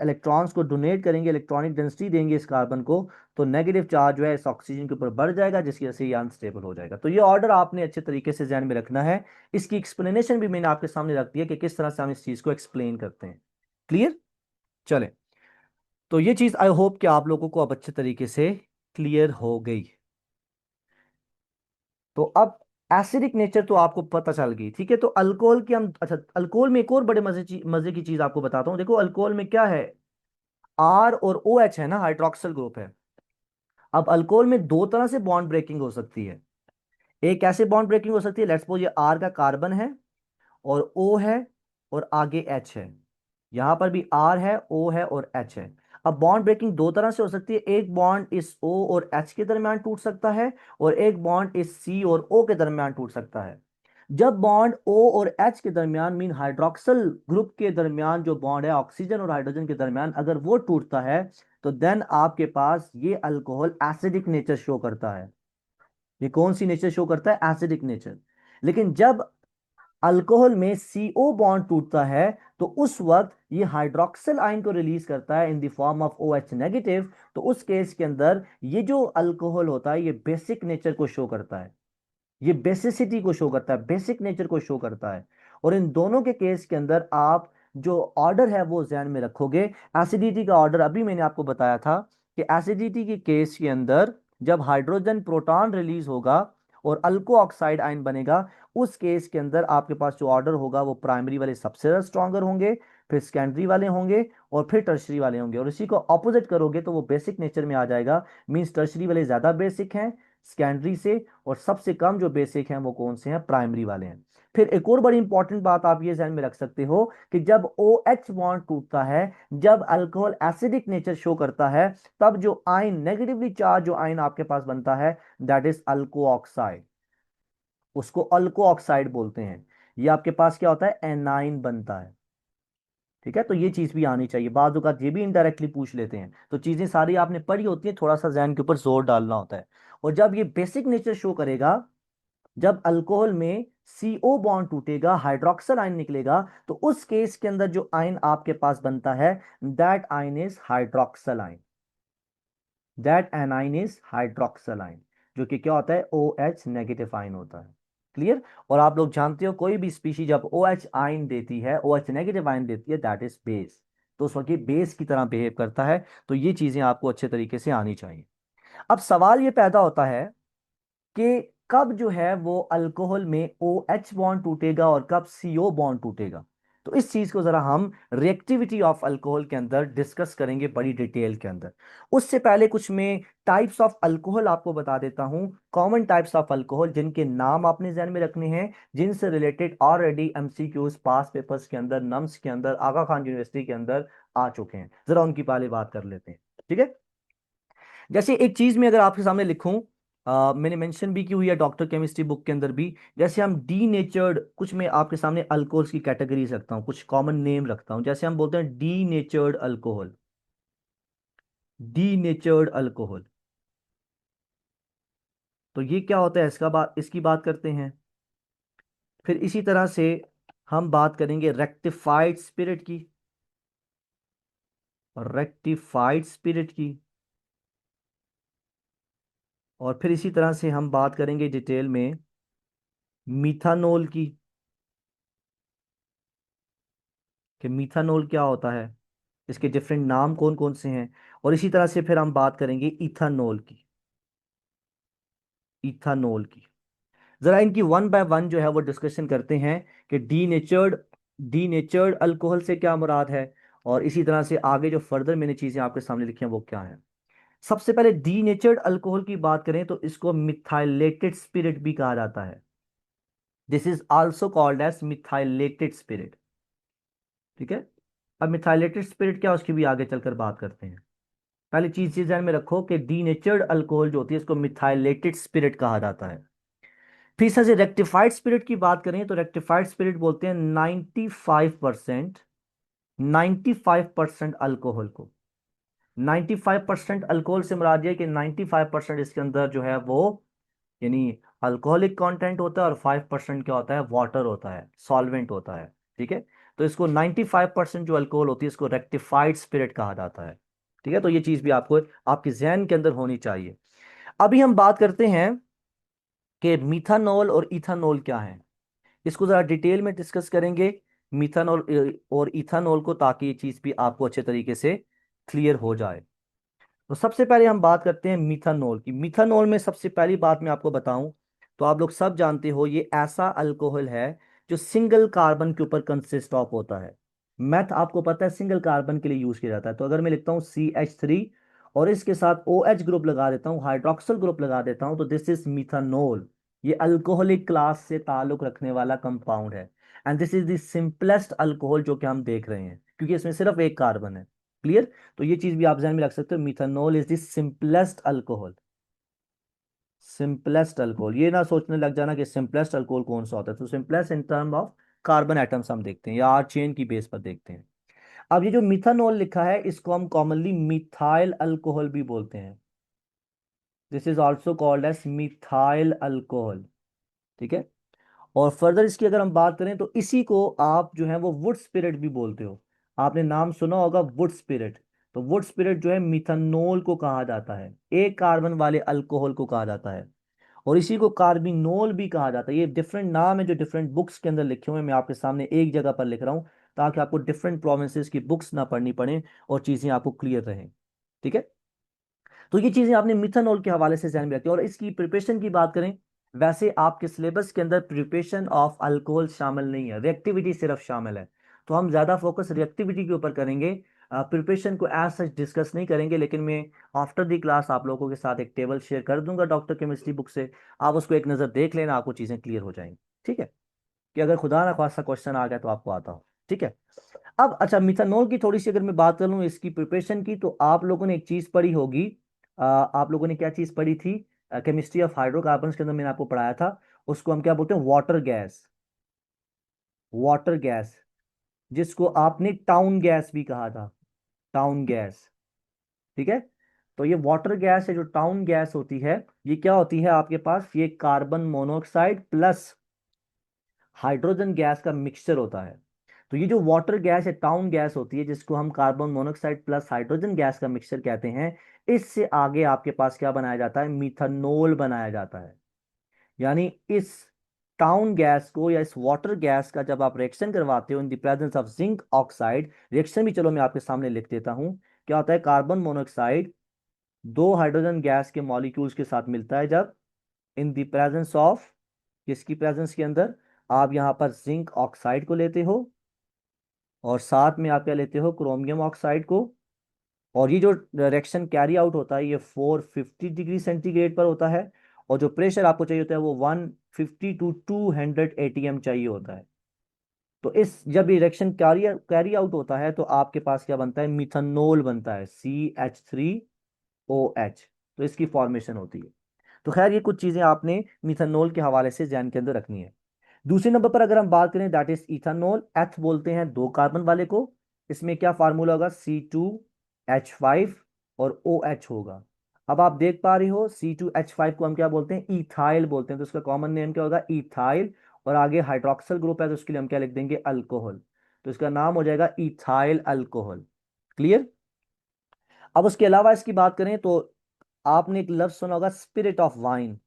S1: इलेक्ट्रॉन्स को डोनेट करेंगे, इलेक्ट्रॉनिक डेंसिटी देंगे इस कार्बन को, तो नेगेटिव चार्ज जो है इस ऑक्सीजन के ऊपर बढ़ जाएगा, जिसकी वजह से ये अनस्टेबल हो जाएगा। तो ये ऑर्डर आपने अच्छे तरीके से ध्यान में रखना है। इसकी एक्सप्लेनेशन भी मैंने आपके सामने रख दी है कि किस तरह से हम इस चीज को एक्सप्लेन करते हैं। क्लियर, चले। तो ये चीज आई होप कि आप लोगों को अब अच्छे तरीके से क्लियर हो गई। तो अब एसिडिक नेचर तो आपको पता चल गई, ठीक है। तो अल्कोहल की हम, अच्छा अल्कोहल में एक और बड़े मजे की चीज आपको बताता हूँ। देखो अल्कोहल में क्या है, आर और ओ एच है ना, हाइड्रोक्सिल ग्रुप है। अब अल्कोहल में दो तरह से बॉन्ड ब्रेकिंग हो सकती है। एक ऐसे बॉन्ड ब्रेकिंग हो सकती है, लेट्स सपोज ये आर का कार्बन है और ओ है और आगे एच है, यहां पर भी आर है, ओ है और एच है। अब बॉन्ड ब्रेकिंग दो तरह से हो सकती है, एक बॉन्ड इस ओ और एच के दरमियान टूट सकता है और एक बॉन्ड इस सी और ओ के दरमियान टूट सकता है। जब बॉन्ड ओ और एच के दरमियान, मीन हाइड्रोक्सिल ग्रुप के दरमियान जो बॉन्ड है ऑक्सीजन और हाइड्रोजन के दरमियान, अगर वो टूटता है तो देन आपके पास ये अल्कोहल एसिडिक नेचर शो करता है। ये कौन सी नेचर शो करता है, एसिडिक नेचर। लेकिन जब अल्कोहल में CO बॉन्ड टूटता है तो उस वक्त ये हाइड्रोक्सिल आयन को रिलीज करता है in the form of OH negative. तो उस केस के अंदर ये जो अल्कोहल होता है ये बेसिक नेचर को शो करता है, ये बेसिसिटी को शो करता है, बेसिक नेचर को शो करता है। और इन दोनों के केस के अंदर आप जो ऑर्डर है वो ध्यान में रखोगे। एसिडिटी का ऑर्डर अभी मैंने आपको बताया था कि एसिडिटी के केस के अंदर जब हाइड्रोजन प्रोटॉन रिलीज होगा और अल्को ऑक्साइड आयन बनेगा, उस केस के अंदर आपके पास जो ऑर्डर होगा वो प्राइमरी वाले सबसे ज्यादा स्ट्रॉन्गर होंगे, फिर सेकेंडरी वाले होंगे और फिर टर्शरी वाले होंगे। और इसी को ऑपोजिट करोगे तो वो बेसिक नेचर में आ जाएगा, मींस टर्शरी वाले ज्यादा बेसिक हैं सेकेंडरी से, और सबसे कम जो बेसिक हैं वो कौन से हैं, प्राइमरी वाले हैं। फिर एक और बड़ी इंपॉर्टेंट बात आप ये ध्यान में रख सकते हो कि जब OH बॉन्ड टूटता है, जब अल्कोहल एसिडिक नेचर शो करता है, तब जो आयन नेगेटिवली चार्ज जो आयन आपके पास बनता है दैट इज अल्को ऑक्साइड, उसको अल्को ऑक्साइड बोलते हैं। ये आपके पास क्या होता है, एनाइन बनता है। ठीक है, तो ये चीज भी आनी चाहिए, बाज़ औक़ात ये भी इनडायरेक्टली पूछ लेते हैं। तो चीजें सारी आपने पढ़ी होती है, थोड़ा सा जहन के ऊपर जोर डालना होता है। और जब ये बेसिक नेचर शो करेगा, जब अल्कोहल में CO बॉन्ड टूटेगा, हाइड्रोक्सिल आयन निकलेगा, तो उस केस के अंदर जो आयन आपके पास बनता है that ion is hydroxyl ion, that A9 is hydroxyl ion, जो कि क्या होता है, OH नेगेटिव आयन होता है। क्लियर। और आप लोग जानते हो कोई भी स्पीशी जब OH आयन देती है, OH नेगेटिव आयन देती है, दैट इज बेस। तो उस वक्त ये बेस की तरह बिहेव करता है। तो ये चीजें आपको अच्छे तरीके से आनी चाहिए। अब सवाल ये पैदा होता है कि कब जो है वो अल्कोहल में ओ एच बॉन्ड टूटेगा और कब सीओ बॉन्ड टूटेगा। तो इस चीज को जरा हम रिएक्टिविटी ऑफ अल्कोहल के अंदर डिस्कस करेंगे बड़ी डिटेल के अंदर। उससे पहले कुछ मैं टाइप्स ऑफ अल्कोहल आपको बता देता हूं, कॉमन टाइप्स ऑफ अल्कोहल जिनके नाम आपने ध्यान में रखने हैं, जिनसे रिलेटेड ऑलरेडी एमसीक्यूज पास पेपर्स के अंदर, नम्स के अंदर, आगा खान यूनिवर्सिटी के अंदर आ चुके हैं। जरा उनकी पहले बात कर लेते हैं। ठीक है, जैसे एक चीज में अगर आपके सामने लिखूं, मैंने मेंशन भी की हुई है डॉक्टर केमिस्ट्री बुक के अंदर भी, जैसे हम डी नेचर्ड, कुछ मैं आपके सामने अल्कोहल्स की कैटेगरीज रखता हूं, कुछ कॉमन नेम रखता हूं, जैसे हम बोलते हैं डी नेचर्ड अल्कोहल, डी नेचर्ड अल्कोहल। तो ये क्या होता है, इसकी बात करते हैं। फिर इसी तरह से हम बात करेंगे रेक्टिफाइड स्पिरिट की, रेक्टिफाइड स्पिरिट की। और फिर इसी तरह से हम बात करेंगे डिटेल में मीथानोल की, कि मीथानोल क्या होता है, इसके डिफरेंट नाम कौन कौन से हैं। और इसी तरह से फिर हम बात करेंगे इथानोल की, इथानोल की। जरा इनकी वन बाय वन जो है वो डिस्कशन करते हैं कि डी नेचर्ड अल्कोहल से क्या मुराद है, और इसी तरह से आगे जो फर्दर मैंने चीजें आपके सामने लिखी हैं वो क्या है। सबसे पहले डी नेचर्ड अल्कोहल की बात करें तो इसको मिथाइलेटेड स्पिरिट भी कहा जाता है। This is also called as methylated spirit. ठीक है, अब मिथाइलेटेड स्पिरिट क्या है, उसकी भी आगे चलकर बात करते हैं। पहली चीज ये ध्यान में रखो कि डीनेचर्ड अल्कोहल जो होती है इसको मिथाइलेटेड स्पिरिट कहा जाता है। फिर से रेक्टिफाइड स्पिरिट की बात करें तो रेक्टिफाइड स्पिरिट बोलते हैं 95%, 95% अल्कोहल को, 95% अल्कोहल से मुराद ये है कि 95% इसके अंदर जो है वो यानी अल्कोहलिक कंटेंट होता है, और 5% क्या होता है, वाटर होता है, सॉल्वेंट होता है। ठीक है, तो इसको 95% जो अल्कोहल होती है इसको रेक्टिफाइड स्पिरिट कहा जाता है। ठीक है, तो ये चीज भी आपको आपके जहन के अंदर होनी चाहिए। अभी हम बात करते हैं कि मीथानॉल और इथानॉल क्या है, इसको जरा डिटेल में डिस्कस करेंगे, मीथानॉल और इथानॉल को, ताकि ये चीज भी आपको अच्छे तरीके से क्लियर हो जाए। तो सबसे पहले हम बात करते हैं मीथानॉल की। मीथानॉल में सबसे पहली बात मैं आपको बताऊं तो आप लोग सब जानते हो ये ऐसा अल्कोहल है जो सिंगल कार्बन के ऊपर कंसिस्ट ऑफ होता है। मैथ आपको पता है सिंगल कार्बन के लिए यूज किया जाता है। तो अगर मैं लिखता हूँ CH3 और इसके साथ OH ग्रुप लगा देता हूँ, हाइड्रोक्सल ग्रुप लगा देता हूँ, तो दिस इज मीथानॉल। ये अल्कोहलिक क्लास से ताल्लुक रखने वाला कंपाउंड है, and this is the simplest alcohol जो कि हम देख रहे हैं, क्योंकि इसमें सिर्फ एक कार्बन है। क्लियर, तो ये चीज भी आप ध्यान में रख सकते हो, methanol is the simplest alcohol, simplest alcohol. ये ना सोचने लग जाना कि सिंपलेस्ट अल्कोहल कौन सा होता है, तो simplest in term of carbon atoms हम देखते हैं या आर चेन की बेस पर देखते हैं। अब ये जो मिथानॉल लिखा है इसको हम कॉमनली मिथाइल अल्कोहल भी बोलते हैं, this is also called as methyl alcohol. ठीक है, और फर्दर इसकी अगर हम बात करें तो इसी को आप जो है वो वुड स्पिरिट भी बोलते हो, आपने नाम सुना होगा वुड स्पिरिट। तो वुड स्पिरिट जो है मिथानॉल को कहा जाता है, एक कार्बन वाले अल्कोहल को कहा जाता है, और इसी को कार्बिनोल भी कहा जाता है। ये डिफरेंट नाम है जो डिफरेंट बुक्स के अंदर लिखे हुए हैं, मैं आपके सामने एक जगह पर लिख रहा हूं ताकि आपको डिफरेंट प्रोविंसेस की बुक्स ना पढ़नी पड़े और चीजें आपको क्लियर रहें। ठीक है, तो ये चीजें आपने मिथानॉल के हवाले से ध्यान में रखी। और इसकी प्रिपरेशन की बात करें, वैसे आपके सिलेबस के अंदर प्रिपरेशन ऑफ अल्कोहल शामिल नहीं है, रिएक्टिविटी सिर्फ शामिल है। तो हम ज्यादा फोकस रिएक्टिविटी के ऊपर करेंगे, प्रिपरेशन को एज सच डिस्कस नहीं करेंगे। लेकिन मैं आफ्टर दी क्लास आप लोगों के साथ एक टेबल शेयर कर दूंगा डॉक्टर केमिस्ट्री बुक से, आप उसको एक नज़र देख लेना, आपको चीज़ें क्लियर हो जाएंगी। ठीक है, कि अगर खुदा ना खास्ता क्वेश्चन आ गया तो आपको आता हो। ठीक है, अब अच्छा मिथानॉल की थोड़ी सी अगर मैं बात कर लूँ इसकी प्रिपरेशन की, तो आप लोगों ने एक चीज़ पढ़ी होगी, आप लोगों ने क्या चीज़ पढ़ी थी, केमिस्ट्री ऑफ हाइड्रोकार्बन्स के अंदर मैंने आपको पढ़ाया था, उसको हम क्या बोलते हैं, वाटर गैस, वाटर गैस, जिसको आपने टाउन गैस भी कहा था, टाउन गैस। ठीक है, तो ये वाटर गैस है जो टाउन गैस होती है, ये क्या होती है आपके पास, ये carbon monoxide plus hydrogen gas का मिक्सचर होता है। तो ये जो वाटर गैस है टाउन गैस होती है, जिसको हम carbon monoxide plus hydrogen gas का मिक्सचर कहते हैं, इससे आगे आपके पास क्या बनाया जाता है, मिथानॉल बनाया जाता है। यानी इस टाउन गैस को या इस वाटर गैस का जब आप रिएक्शन करवाते हो इन the presence of zinc oxide, reaction भी चलो मैं आपके सामने लिख देता हूं। क्या होता है, कार्बन मोनोऑक्साइड दो हाइड्रोजन गैस के मॉलिक्यूल्स के साथ मिलता है जब इन द प्रेजेंस ऑफ, किसकी प्रेजेंस के अंदर, आप यहां पर जिंक ऑक्साइड को लेते हो और साथ में आप क्या लेते हो, क्रोमियम ऑक्साइड को। और ये जो रिएक्शन कैरी आउट होता है ये 450 डिग्री सेंटीग्रेड पर होता है, और जो प्रेशर आपको चाहिए होता है वो 150 to 200 ATM चाहिए होता है। तो इस जब ये रिएक्शन कैरी कैरी आउट होता है तो आपके पास क्या बनता है, मिथानोल बनता है, CH3OH। तो इसकी फॉर्मेशन होती है। तो खैर ये कुछ चीजें आपने मिथानोल के हवाले से ध्यान के अंदर रखनी है। दूसरे नंबर पर अगर हम बात करें दैट इज इथानोल, एथ बोलते हैं दो कार्बन वाले को। इसमें क्या फार्मूला होगा, C2H5 और OH होगा। अब आप देख पा रहे हो C2H5 को हम क्या बोलते हैं, इथाइल बोलते हैं, तो इसका कॉमन नेम क्या होगा, इथाइल। और आगे हाइड्रोक्सल ग्रुप है तो उसके लिए हम क्या लिख देंगे, अल्कोहल। तो इसका नाम हो जाएगा इथाइल अल्कोहल। क्लियर। अब उसके अलावा इसकी बात करें तो आपने एक लफ्ज सुना होगा, स्पिरिट ऑफ वाइन।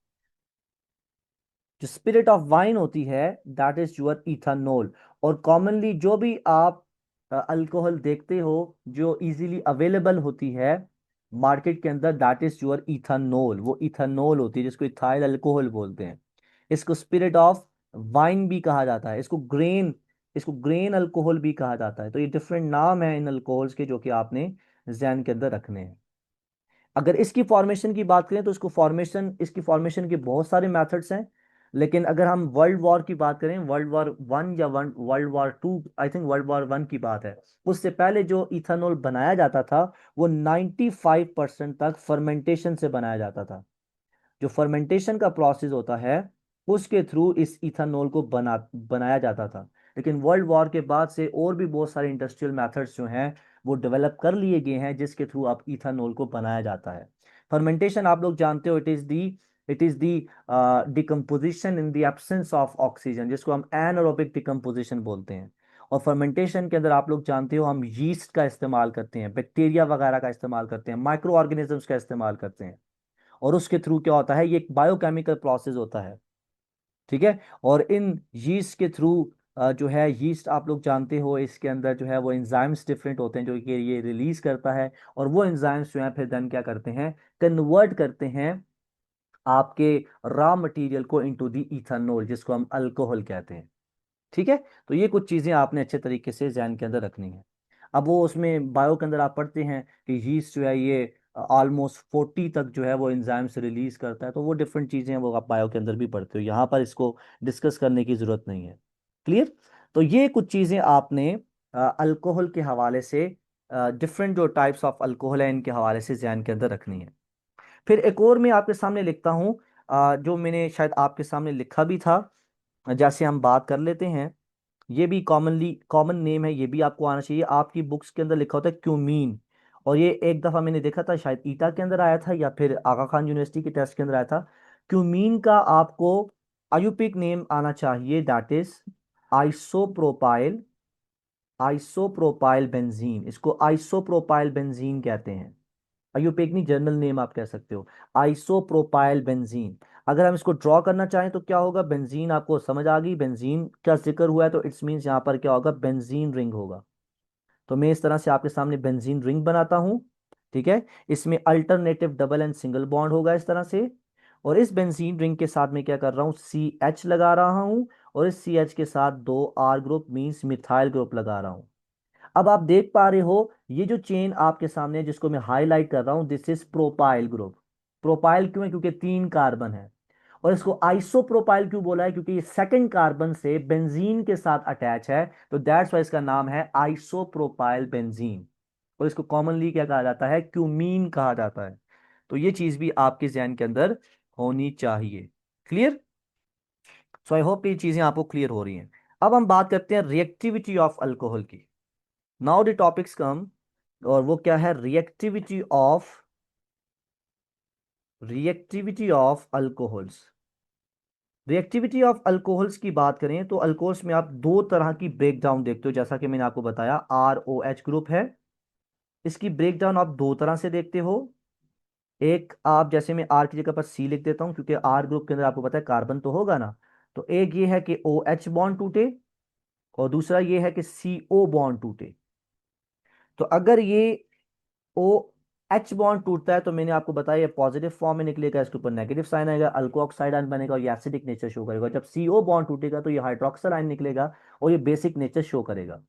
S1: जो स्पिरिट ऑफ वाइन होती है दैट इज योर इथानोल। और कॉमनली जो भी आप अल्कोहल देखते हो जो इजीली अवेलेबल होती है मार्केट के अंदर, दैट इज योर इथानोल। वो इथानोल होती है जिसको इथाइल अल्कोहल बोलते हैं। इसको स्पिरिट ऑफ वाइन भी कहा जाता है, इसको ग्रेन अल्कोहल भी कहा जाता है। तो ये डिफरेंट नाम है इन अल्कोहल्स के जो कि आपने जहन के अंदर रखने हैं। अगर इसकी फॉर्मेशन की बात करें तो इसकी फॉर्मेशन के बहुत सारे मेथड्स हैं। लेकिन अगर हम वर्ल्ड वॉर की बात करें, वर्ल्ड वॉर 1 या world war 2, I think world war 1 की बात है, उससे पहले जो इथेनॉल बनाया जाता था वो 95% तक फर्मेंटेशन से बनाया जाता था। जो फर्मेंटेशन का प्रोसेस होता है उसके थ्रू इस इथेनॉल को बनाया जाता था। लेकिन वर्ल्ड वॉर के बाद से और भी बहुत सारे इंडस्ट्रियल मेथड्स जो हैं वो डेवलप कर लिए गए हैं जिसके थ्रू आप इथेनॉल को बनाया जाता है। फर्मेंटेशन आप लोग जानते हो, it is the decomposition in the absence of oxygen, जिसको हम एनारोबिक डिकम्पोजिशन बोलते हैं। और फर्मेंटेशन के अंदर आप लोग जानते हो हम यीस्ट का इस्तेमाल करते हैं, बैक्टीरिया वगैरह का इस्तेमाल करते हैं, माइक्रो ऑर्गेनिजम्स का इस्तेमाल करते हैं। और उसके थ्रू क्या होता है, ये एक बायोकेमिकल प्रोसेस होता है। ठीक है। और इन यीस्ट के थ्रू जो है, यीस्ट आप लोग जानते हो इसके अंदर जो है वो एंजाइम्स डिफरेंट होते हैं जो कि ये रिलीज करता है। और वो एंजाइम्स जो है फिर देन क्या करते हैं, कन्वर्ट करते हैं आपके रॉ मटेरियल को इनटू दी इथेनॉल, जिसको हम अल्कोहल कहते हैं। ठीक है। तो ये कुछ चीजें आपने अच्छे तरीके से ध्यान के अंदर रखनी है। अब वो उसमें बायो के अंदर आप पढ़ते हैं कि यीस्ट जो है ये ऑलमोस्ट 40 तक जो है वो एंजाइम्स रिलीज करता है। तो वो डिफरेंट चीजें हैं वो आप बायो के अंदर भी पढ़ते हो, यहाँ पर इसको डिस्कस करने की जरूरत नहीं है। क्लियर। तो ये कुछ चीजें आपने अल्कोहल के हवाले से, डिफरेंट जो टाइप्स ऑफ अल्कोहल है इनके हवाले से ध्यान के अंदर रखनी है। फिर एक और मैं आपके सामने लिखता हूँ, जो मैंने शायद आपके सामने लिखा भी था, जैसे हम बात कर लेते हैं। ये भी कॉमन नेम है, ये भी आपको आना चाहिए। आपकी बुक्स के अंदर लिखा होता है क्यूमीन। और ये एक दफा मैंने देखा था शायद ईटा के अंदर आया था या फिर आगा खान यूनिवर्सिटी के टेस्ट के अंदर आया था। क्यूमीन का आपको आयुपिक नेम आना चाहिए, that is isopropyl isopropyl benzene. इसको आइसोप्रोपाइल बेंजीन कहते हैं। आयुपेक नहीं, जर्नल नेम आप कह सकते हो, आइसोप्रोपाइल बेंजीन। अगर हम इसको ड्रॉ करना चाहें तो क्या होगा, बेंजीन आपको समझ आ गई, बेंजीन का जिक्र हुआ है तो इट्स मीन्स यहाँ पर क्या होगा, बेंजीन रिंग होगा। तो मैं इस तरह से आपके सामने बेंजीन रिंग बनाता हूं। ठीक है। इसमें alternative double and single bond होगा इस तरह से। और इस बेंजीन रिंग के साथ में क्या कर रहा हूं, CH लगा रहा हूं। और इस CH के साथ दो R group means methyl group लगा रहा हूं। अब आप देख पा रहे हो ये जो चेन आपके सामने है, जिसको मैं हाईलाइट कर रहा हूं, this is propyl group. Propyl क्यों है, क्योंकि 3 कार्बन है। और इसको आइसोप्रोपाइल क्यों बोला है, क्योंकि ये सेकंड कार्बन से बेंजीन के साथ अटैच है। तो दैट्स वाई इसका नाम है आइसोप्रोपाइल बेंजीन। और इसको कॉमनली क्या कहा जाता है, क्यूमीन कहा जाता है। तो ये चीज भी आपके जहन के अंदर होनी चाहिए। क्लियर। सो आई होप ये चीजें आपको क्लियर हो रही हैं। अब हम बात करते हैं रिएक्टिविटी ऑफ अल्कोहल की। नाउ द टॉपिक्स कम, और वो क्या है, reactivity of alcohols. Reactivity of alcohols की बात करें तो अल्कोहल्स में आप दो तरह की ब्रेक डाउन देखते हो, जैसा कि मैंने आपको बताया ROH ग्रुप है। इसकी ब्रेक डाउन आप दो तरह से देखते हो। एक आप, जैसे मैं R की जगह पर C लिख देता हूं क्योंकि R ग्रुप के अंदर आपको पता है कार्बन तो होगा ना। तो एक ये है कि ओ एच बॉन्ड टूटे, और दूसरा ये है कि सी ओ बॉन्ड टूटे। तो अगर ये ओ एच बॉन्ड टूटता है तो मैंने आपको बताया ये पॉजिटिव फॉर्म में निकलेगा, इसके ऊपर नेगेटिव साइन आएगा, अल्को ऑक्साइड आयन बनेगा और ये एसिडिक नेचर शो करेगा। जब सीओ बॉन्ड टूटेगा तो ये हाइड्रोक्सल आयन निकलेगा और ये बेसिक नेचर शो करेगा।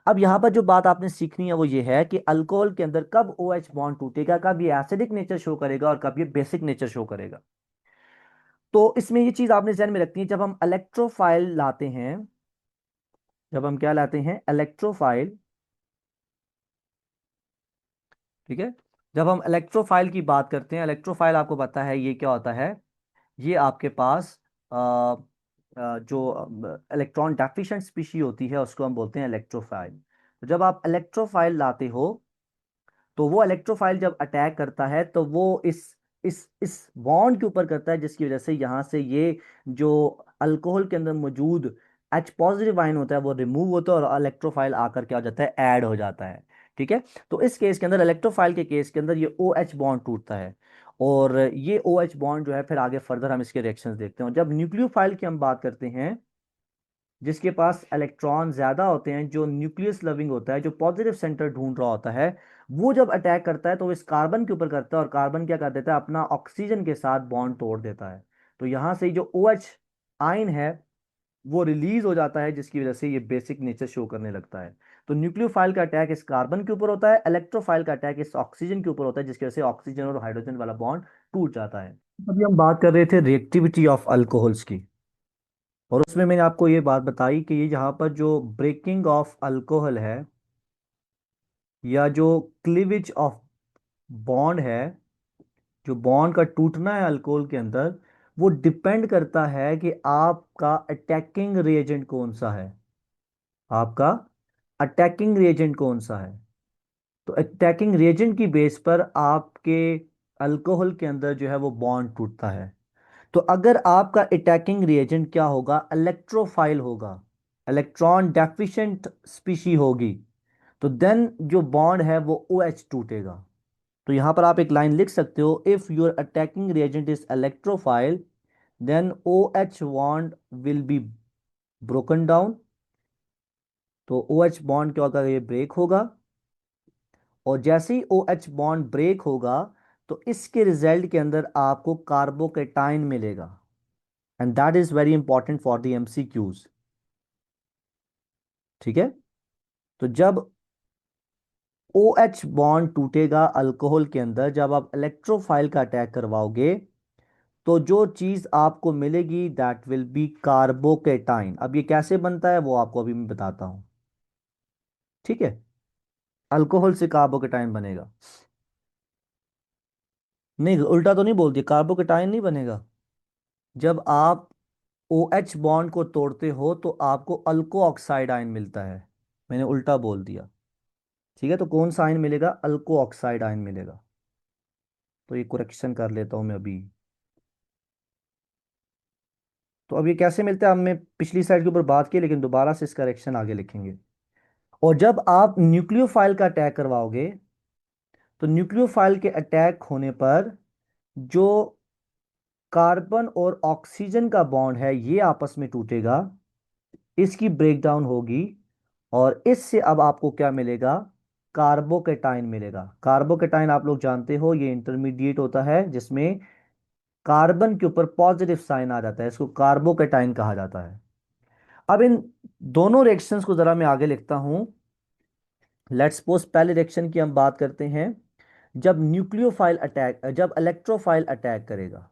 S1: अब यहां पर जो बात आपने सीखनी है वो ये है कि अल्कोहल के अंदर कब ओ एच बॉन्ड टूटेगा, कब ये एसिडिक नेचर शो करेगा और कब ये बेसिक नेचर शो करेगा। तो इसमें ये चीज आपने ध्यान में रखनी है, जब हम इलेक्ट्रोफाइल लाते हैं, जब हम क्या लाते हैं, इलेक्ट्रोफाइल, ठीक है, जब हम इलेक्ट्रोफाइल की बात करते हैं, इलेक्ट्रोफाइल आपको पता है ये क्या होता है, ये आपके पास जो इलेक्ट्रॉन डेफिशिएंट स्पीशी होती है उसको हम बोलते हैं इलेक्ट्रोफाइल। तो जब आप इलेक्ट्रोफाइल लाते हो तो वो इलेक्ट्रोफाइल जब अटैक करता है तो वो इस बॉन्ड के ऊपर करता है, जिसकी वजह से यहां से ये जो अल्कोहल के अंदर मौजूद H पॉजिटिव आयन होता है वो रिमूव होता है और इलेक्ट्रोफाइल आकर क्या हो जाता है, ऐड हो जाता है। ठीक है, तो इस केस के अंदर, इलेक्ट्रोफाइल के केस के अंदर, ये ओ एच बॉन्ड टूटता है और ये ओ एच बॉन्ड जो है फिर आगे फर्दर हम इसके रिएक्शंस देखते हैं। जब न्यूक्लियोफाइल की हम बात करते हैं, जिसके पास इलेक्ट्रॉन ज्यादा होते हैं, जो न्यूक्लियस लविंग होता है, जो पॉजिटिव सेंटर ढूंढ रहा होता है, वो जब अटैक करता है तो वो इस कार्बन के ऊपर करता है और कार्बन क्या कर देता है, अपना ऑक्सीजन के साथ बॉन्ड तोड़ देता है। तो यहां से जो ओ एच आयन है वो रिलीज हो जाता है, जिसकी वजह से ये बेसिक नेचर शो करने लगता है। तो न्यूक्लियोफाइल का अटैक इस कार्बन के ऊपर होता है, इलेक्ट्रोफाइल का अटैक इस ऑक्सीजन के ऊपर होता है, जिसकी वजह से ऑक्सीजन और हाइड्रोजन वाला बॉन्ड टूट जाता है। अभी हम बात कर रहे थे रिएक्टिविटी ऑफ अल्कोहल्स की, और उसमें मैंने आपको ये बात बताई कि ये यहाँ पर जो ब्रेकिंग ऑफ अल्कोहल है या जो क्लीवेज ऑफ बॉन्ड है, जो बॉन्ड का टूटना है अल्कोहल के अंदर, वो डिपेंड करता है कि आपका अटैकिंग रिएजेंट कौन सा है, आपका अटैकिंग रिएजेंट कौन सा है। तो अटैकिंग रिएजेंट की बेस पर आपके अल्कोहल के अंदर जो है वो बॉन्ड टूटता है। तो अगर आपका अटैकिंग रिएजेंट क्या होगा, इलेक्ट्रोफाइल होगा, इलेक्ट्रॉन डेफिशिएंट स्पीशी होगी, तो देन जो बॉन्ड है वो ओ एच टूटेगा। तो यहां पर आप एक लाइन लिख सकते हो, if your attacking reagent is electrophile then O H bond will be broken down. तो ओ एच बॉन्ड क्या होगा, ये ब्रेक होगा, और जैसे ही ओ एच बॉन्ड ब्रेक होगा तो इसके रिजल्ट के अंदर आपको कार्बोकेटाइन मिलेगा, and that is very important for the MCQs. ठीक है, तो जब ओ एच बॉन्ड टूटेगा अल्कोहल के अंदर, जब आप इलेक्ट्रोफाइल का अटैक करवाओगे, तो जो चीज आपको मिलेगी दैट विल बी कार्बोकेटाइन। अब ये कैसे बनता है वो आपको अभी मैं बताता हूं। ठीक है, अल्कोहल से कार्बोकेटाइन बनेगा, नहीं उल्टा तो नहीं बोल दिया, कार्बोकेटाइन नहीं बनेगा। जब आप ओ एच बॉन्ड को तोड़ते हो तो आपको अल्को ऑक्साइड आयन मिलता है, मैंने उल्टा बोल दिया। ठीक है, तो कौन सा आयन मिलेगा, अल्को ऑक्साइड आयन मिलेगा। तो ये करेक्शन कर लेता हूं मैं अभी। तो अब ये कैसे मिलता है, हमने पिछली स्लाइड के ऊपर बात की, लेकिन दोबारा से इसका करेक्शन आगे लिखेंगे। और जब आप न्यूक्लियोफाइल का अटैक करवाओगे तो न्यूक्लियोफाइल के अटैक होने पर जो कार्बन और ऑक्सीजन का बॉन्ड है ये आपस में टूटेगा, इसकी ब्रेकडाउन होगी, और इससे अब आपको क्या मिलेगा, कार्बोकेटाइन मिलेगा। कार्बोकेटाइन आप लोग जानते हो ये इंटरमीडिएट होता है जिसमें कार्बन के ऊपर पॉजिटिव साइन आ जाता है, इसको कार्बोकेटाइन कहा जाता है। अब इन दोनों रिएक्शंस को जरा मैं आगे लिखता हूं। लेट्स सपोज पहले रिएक्शन की हम बात करते हैं, जब न्यूक्लियोफाइल अटैक, जब इलेक्ट्रोफाइल अटैक करेगा,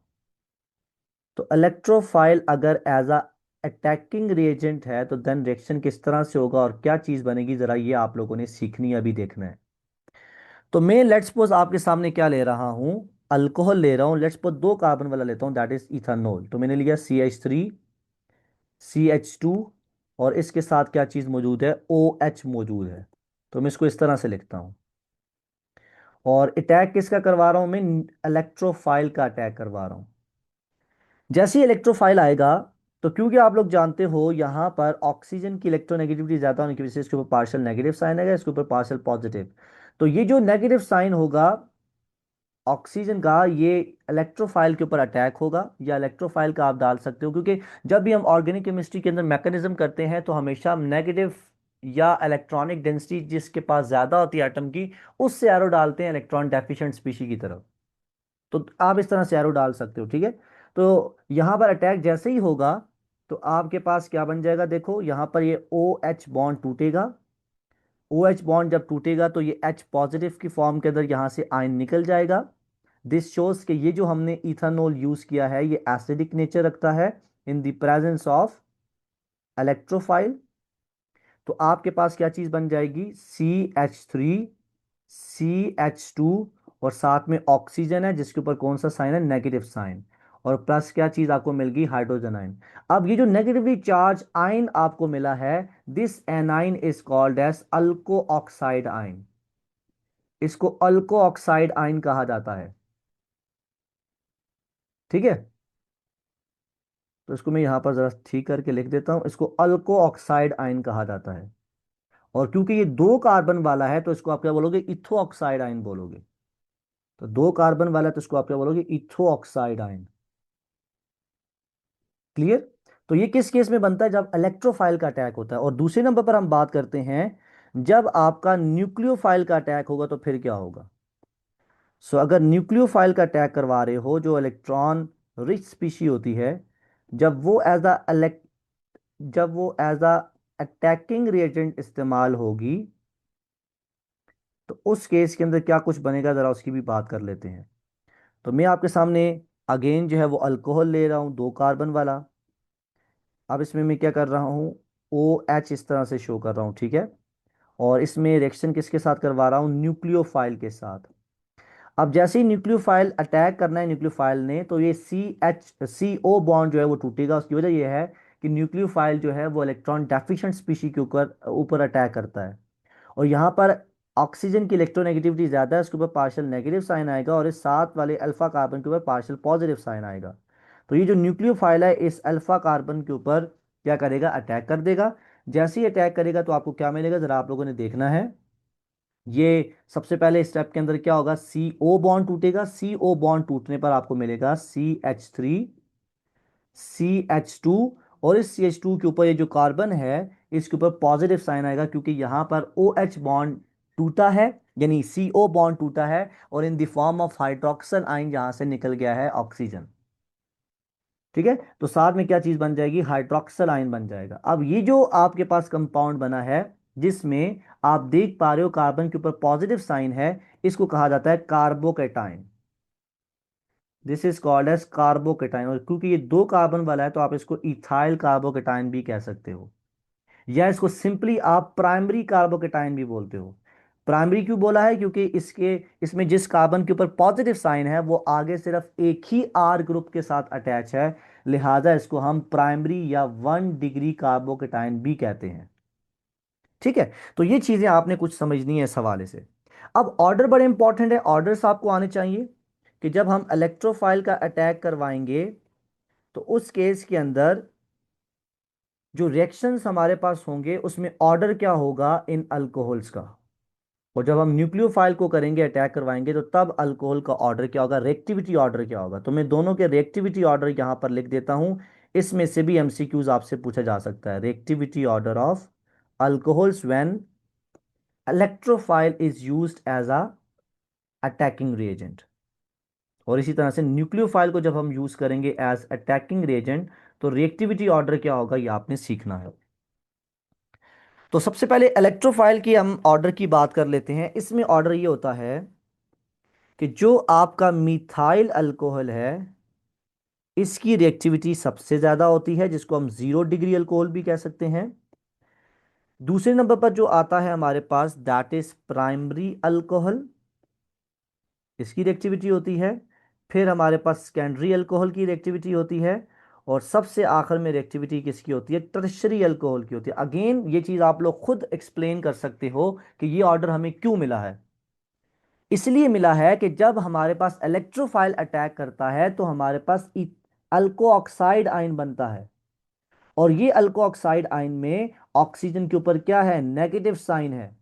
S1: तो इलेक्ट्रोफाइल अगर एज अ अटैकिंग रिएजेंट है तो देन रिएक्शन किस तरह से होगा और क्या चीज बनेगी, जरा ये आप लोगों ने सीखनी है, अभी देखना है। तो मैं लेट्स सपोज आपके सामने क्या ले रहा हूं, अल्कोहल ले रहा हूं, लेट्स सपोज दो कार्बन वाला लेता हूं, दैट इज इथानोल। तो मैंने लिया CH3 CH2, और इसके साथ क्या चीज मौजूद है, OH मौजूद है। तो मैं इसको इस तरह से लिखता हूं, और अटैक किसका करवा रहा हूं मैं, इलेक्ट्रोफाइल का अटैक करवा रहा हूं। जैसे ही इलेक्ट्रोफाइल आएगा, तो क्योंकि आप लोग जानते हो यहां पर ऑक्सीजन की इलेक्ट्रोनेगेटिविटी ज्यादा होने की वजह से इसके ऊपर पार्शियल नेगेटिव साइन आएगा, इसके ऊपर पार्शियल पॉजिटिव। तो ये जो नेगेटिव साइन होगा ऑक्सीजन का ये इलेक्ट्रोफाइल के ऊपर अटैक होगा, या इलेक्ट्रोफाइल का आप डाल सकते हो, क्योंकि जब भी हम ऑर्गेनिक केमिस्ट्री के अंदर मैकेनिज्म करते हैं तो हमेशा हम नेगेटिव या इलेक्ट्रॉनिक डेंसिटी जिसके पास ज़्यादा होती है एटम की, उससे एरो डालते हैं इलेक्ट्रॉन डेफिशिएंट स्पीशी की तरफ। तो आप इस तरह से एरो डाल सकते हो, ठीक है। तो यहाँ पर अटैक जैसे ही होगा तो आपके पास क्या बन जाएगा, देखो यहाँ पर ये ओ एच बॉन्ड टूटेगा। ओ एच बॉन्ड जब टूटेगा तो ये एच पॉजिटिव की फॉर्म के अंदर यहाँ से आयन निकल जाएगा। दिस शोज कि ये जो हमने इथानॉल यूज किया है ये एसिडिक नेचर रखता है इन द प्रेजेंस ऑफ इलेक्ट्रोफाइल। तो आपके पास क्या चीज बन जाएगी, CH3, CH2, और साथ में ऑक्सीजन है जिसके ऊपर कौन सा साइन है, नेगेटिव साइन, और प्लस क्या चीज आपको मिल गई, हाइड्रोजन आयन। अब ये जो नेगेटिवली चार्ज आयन आपको मिला है, this anion is called as alkoxide ion. इसको अल्को ऑक्साइड आयन कहा जाता है, ठीक है। तो इसको मैं यहां पर जरा ठीक करके लिख देता हूं, इसको अल्को ऑक्साइड आयन कहा जाता है। और क्योंकि ये दो कार्बन वाला है तो इसको आप क्या बोलोगे, इथो ऑक्साइड आयन बोलोगे। तो दो कार्बन वाला है तो इसको आप क्या बोलोगे, इथो ऑक्साइड आयन। क्लियर। तो ये किस केस में बनता है, जब इलेक्ट्रोफाइल का अटैक होता है। और दूसरे नंबर पर हम बात करते हैं जब आपका न्यूक्लियोफाइल का अटैक होगा तो फिर क्या होगा। सो अगर न्यूक्लियोफाइल का अटैक करवा रहे हो, जो इलेक्ट्रॉन रिच स्पीशी होती है, जब वो एज अ जब वो एज अ अटैकिंग रिएजेंट इस्तेमाल होगी तो उस केस के अंदर क्या कुछ बनेगा, जरा उसकी भी बात कर लेते हैं। तो मैं आपके सामने अगेन जो है वो अल्कोहल ले रहा हूं, दो कार्बन वाला। अब इसमें मैं क्या कर रहा हूं, ओ एच इस तरह से शो कर रहा हूं, ठीक है। और इसमें रिएक्शन किसके साथ करवा रहा हूं, न्यूक्लियोफाइल के साथ। अब जैसे ही न्यूक्लियोफाइल अटैक करना है न्यूक्लियोफाइल ने, तो ये CO बॉन्ड जो है वो टूटेगा। उसकी वजह ये है कि न्यूक्लियोफाइल जो है वो इलेक्ट्रॉन डेफिशिएंट स्पीशी के ऊपर ऊपर अटैक करता है। और यहाँ पर ऑक्सीजन की इलेक्ट्रोनेगेटिविटी ज़्यादा है, उसके ऊपर पार्शियल नेगेटिव साइन आएगा, और इस साथ वाले अल्फा कार्बन के ऊपर पार्शियल पॉजिटिव साइन आएगा। तो ये जो न्यूक्लियोफाइल है इस अल्फा कार्बन के ऊपर क्या करेगा, अटैक कर देगा। जैसे ही अटैक करेगा तो आपको क्या मिलेगा, जरा आप लोगों ने देखना है। ये सबसे पहले स्टेप के अंदर क्या होगा, CO बॉन्ड टूटेगा। CO बॉन्ड टूटने पर आपको मिलेगा CH3, CH2, और इस CH2 के ऊपर ये जो कार्बन है इसके ऊपर पॉजिटिव साइन आएगा, क्योंकि यहां पर OH बॉन्ड टूटा है, यानी CO बॉन्ड टूटा है, और in the form of hydroxyl ion यहां से निकल गया है ऑक्सीजन। ठीक है। तो साथ में क्या चीज बन जाएगी, हाइड्रोक्सल आयन बन जाएगा। अब ये जो आपके पास कंपाउंड बना है जिसमें आप देख पा रहे हो कार्बन के ऊपर पॉजिटिव साइन है, इसको कहा जाता है carbocation. This is called as carbocation. और क्योंकि ये दो कार्बन वाला है तो आप इसको इथाइल कार्बोकेटाइन भी कह सकते हो, या इसको सिंपली आप प्राइमरी कार्बोकेटाइन भी बोलते हो। प्राइमरी क्यों बोला है, क्योंकि इसके इसमें जिस कार्बन के ऊपर पॉजिटिव साइन है वो आगे सिर्फ एक ही R ग्रुप के साथ अटैच है, लिहाजा इसको हम प्राइमरी या 1 डिग्री कार्बोकेटाइन भी कहते हैं। ठीक है। तो ये चीजें आपने कुछ समझनी है इस हवाले से। अब ऑर्डर बड़े इंपॉर्टेंट है, ऑर्डर्स आपको आने चाहिए कि जब हम इलेक्ट्रोफाइल का अटैक करवाएंगे तो उस केस के अंदर जो रिएक्शंस हमारे पास होंगे उसमें ऑर्डर क्या होगा इन अल्कोहल्स का। और जब हम न्यूक्लियोफाइल को करेंगे, अटैक करवाएंगे, तो तब अल्कोहल का ऑर्डर क्या होगा, रिएक्टिविटी ऑर्डर क्या होगा। तो मैं दोनों के रिएक्टिविटी ऑर्डर यहां पर लिख देता हूं। इसमें से भी MCQs आपसे पूछा जा सकता है, reactivity order of alcohols when electrophile is used as a attacking reagent. और इसी तरह से न्यूक्लियोफाइल को जब हम यूज करेंगे एज अटैकिंग रिएजेंट तो रिएक्टिविटी ऑर्डर क्या होगा, ये आपने सीखना है। तो सबसे पहले इलेक्ट्रोफाइल की हम ऑर्डर की बात कर लेते हैं। इसमें ऑर्डर ये होता है कि जो आपका मिथाइल अल्कोहल है इसकी रिएक्टिविटी सबसे ज्यादा होती है, जिसको हम 0 डिग्री अल्कोहल भी कह सकते हैं। दूसरे नंबर पर जो आता है हमारे पास, दैट इज प्राइमरी अल्कोहल, इसकी रिएक्टिविटी होती है। फिर हमारे पास सेकेंडरी अल्कोहल की रिएक्टिविटी होती है। और सबसे आखिर में रिएक्टिविटी किसकी होती है, टर्शरी अल्कोहल की होती है। अगेन ये चीज आप लोग खुद एक्सप्लेन कर सकते हो कि ये ऑर्डर हमें क्यों मिला है। इसलिए मिला है कि जब हमारे पास इलेक्ट्रोफाइल अटैक करता है तो हमारे पास अल्को ऑक्साइड आयन बनता है, और ये अल्को ऑक्साइड आयन में ऑक्सीजन के ऊपर क्या है, नेगेटिव साइन है।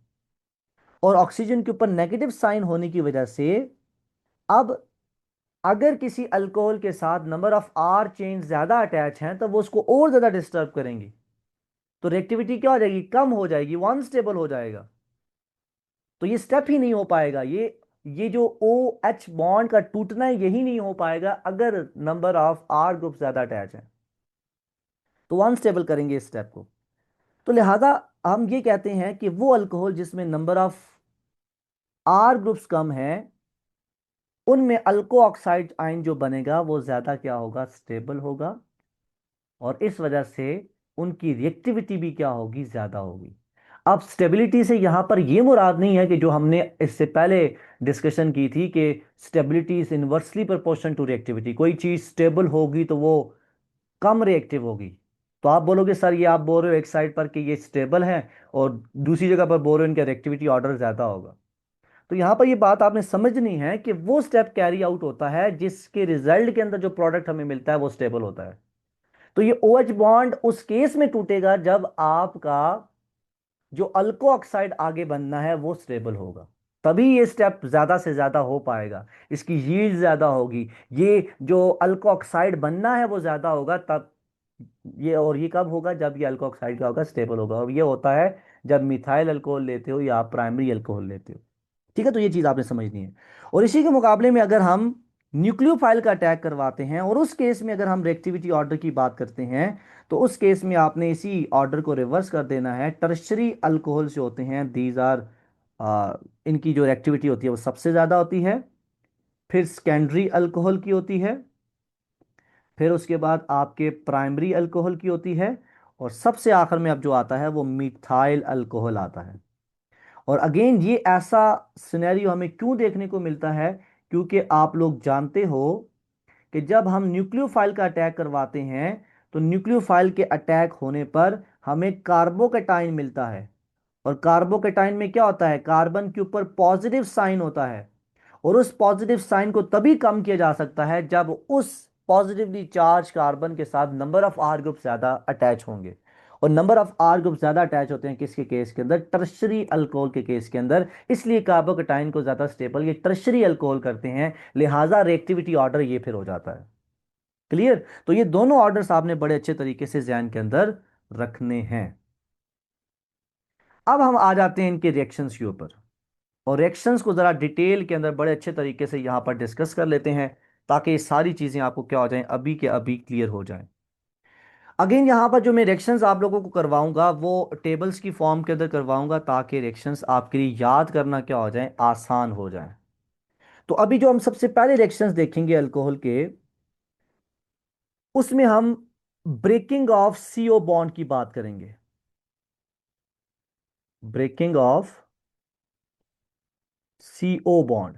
S1: और ऑक्सीजन के ऊपर नेगेटिव साइन होने की वजह से अब अगर किसी अल्कोहल के साथ नंबर ऑफ आर चेन ज्यादा अटैच हैं तो वो उसको और ज्यादा डिस्टर्ब करेंगी, तो रिएक्टिविटी क्या हो जाएगी, कम हो जाएगी, वन स्टेबल हो जाएगा। तो ये स्टेप ही नहीं हो पाएगा, ये जो ओ एच बॉन्ड का टूटना है यही नहीं हो पाएगा अगर नंबर ऑफ आर ग्रुप ज्यादा अटैच है, तो अनस्टेबल करेंगे इस स्टेप को। तो लिहाजा हम ये कहते हैं कि वो अल्कोहल जिसमें नंबर ऑफ आर ग्रुप्स कम है, उनमें अल्को ऑक्साइड आयन जो बनेगा वो ज्यादा क्या होगा, स्टेबल होगा, और इस वजह से उनकी रिएक्टिविटी भी क्या होगी, ज्यादा होगी। अब स्टेबिलिटी से यहां पर यह मुराद नहीं है कि जो हमने इससे पहले डिस्कशन की थी कि stability is inversely proportion to reactivity, कोई चीज स्टेबल होगी तो वो कम रिएक्टिव होगी। तो आप बोलोगे सर ये आप बोल रहे हो एक साइड पर कि ये स्टेबल है और दूसरी जगह पर बोल रहे हो इनका रिएक्टिविटी ऑर्डर ज्यादा होगा। तो यहां पर ये बात आपने समझनी है कि वो स्टेप कैरी आउट होता है जिसके रिजल्ट के अंदर जो प्रोडक्ट हमें मिलता है वो स्टेबल होता है। तो ये ओ एच बॉन्ड उस केस में टूटेगा जब आपका जो अल्को ऑक्साइड आगे बनना है वो स्टेबल होगा, तभी ये स्टेप ज्यादा से ज्यादा हो पाएगा, इसकी यील्ड ज्यादा होगी, ये जो अल्को ऑक्साइड बनना है वो ज्यादा होगा तब ये। और ये कब होगा, जब ये अल्को ऑक्साइड क्या होगा, स्टेबल होगा। और ये होता है जब मिथाइल अल्कोहल लेते हो या आप प्राइमरी अल्कोहल लेते हो। ठीक है, तो ये चीज आपने समझनी है। और इसी के मुकाबले में अगर हम न्यूक्लियोफाइल का अटैक करवाते हैं और उस केस में अगर हम रिएक्टिविटी ऑर्डर की बात करते हैं, तो उस केस में आपने इसी ऑर्डर को रिवर्स कर देना है। टर्शरी अल्कोहल जो होते हैं दीज आर, इनकी जो रिएक्टिविटी होती है वो सबसे ज्यादा होती है, फिर सेकेंडरी अल्कोहल की होती है, फिर उसके बाद आपके प्राइमरी अल्कोहल की होती है, और सबसे आखिर में अब जो आता है वो मिथाइल अल्कोहल आता है। और अगेन ये ऐसा सिनेरियो हमें क्यों देखने को मिलता है, क्योंकि आप लोग जानते हो कि जब हम न्यूक्लियोफाइल का अटैक करवाते हैं तो न्यूक्लियोफाइल के अटैक होने पर हमें कार्बोकैटाइन मिलता है। और कार्बोकैटाइन में क्या होता है, कार्बन के ऊपर पॉजिटिव साइन होता है, और उस पॉजिटिव साइन को तभी कम किया जा सकता है जब उस पॉजिटिवली चार्ज कार्बन के साथ नंबर ऑफ आर ग्रुप ज्यादा अटैच होंगे। और नंबर ऑफ आर ग्रुप ज्यादा अटैच होते हैं किसके केस के अंदर, टर्शरी अल्कोहल के केस के अंदर, इसलिए कार्बोकैटाइन को ज्यादा स्टेबल ये टर्शरी अल्कोहल करते हैं, लिहाजा रिएक्टिविटी ऑर्डर ये फिर हो जाता है। क्लियर। तो ये दोनों ऑर्डर्स आपने बड़े अच्छे तरीके से ध्यान के अंदर रखने हैं। अब हम आ जाते हैं इनके रिएक्शंस के ऊपर, और रिएक्शंस को जरा डिटेल के अंदर बड़े अच्छे तरीके से यहां पर डिस्कस कर लेते हैं, ताकि ये सारी चीजें आपको क्या हो जाएं, अभी के अभी क्लियर हो जाएं। अगेन यहां पर जो मैं रिएक्शंस आप लोगों को करवाऊंगा वो टेबल्स की फॉर्म के अंदर करवाऊंगा, ताकि रिएक्शंस आपके लिए याद करना क्या हो जाए, आसान हो जाए। तो अभी जो हम सबसे पहले रिएक्शंस देखेंगे अल्कोहल के, उसमें हम ब्रेकिंग ऑफ सीओ बॉन्ड की बात करेंगे। Breaking of C O bond,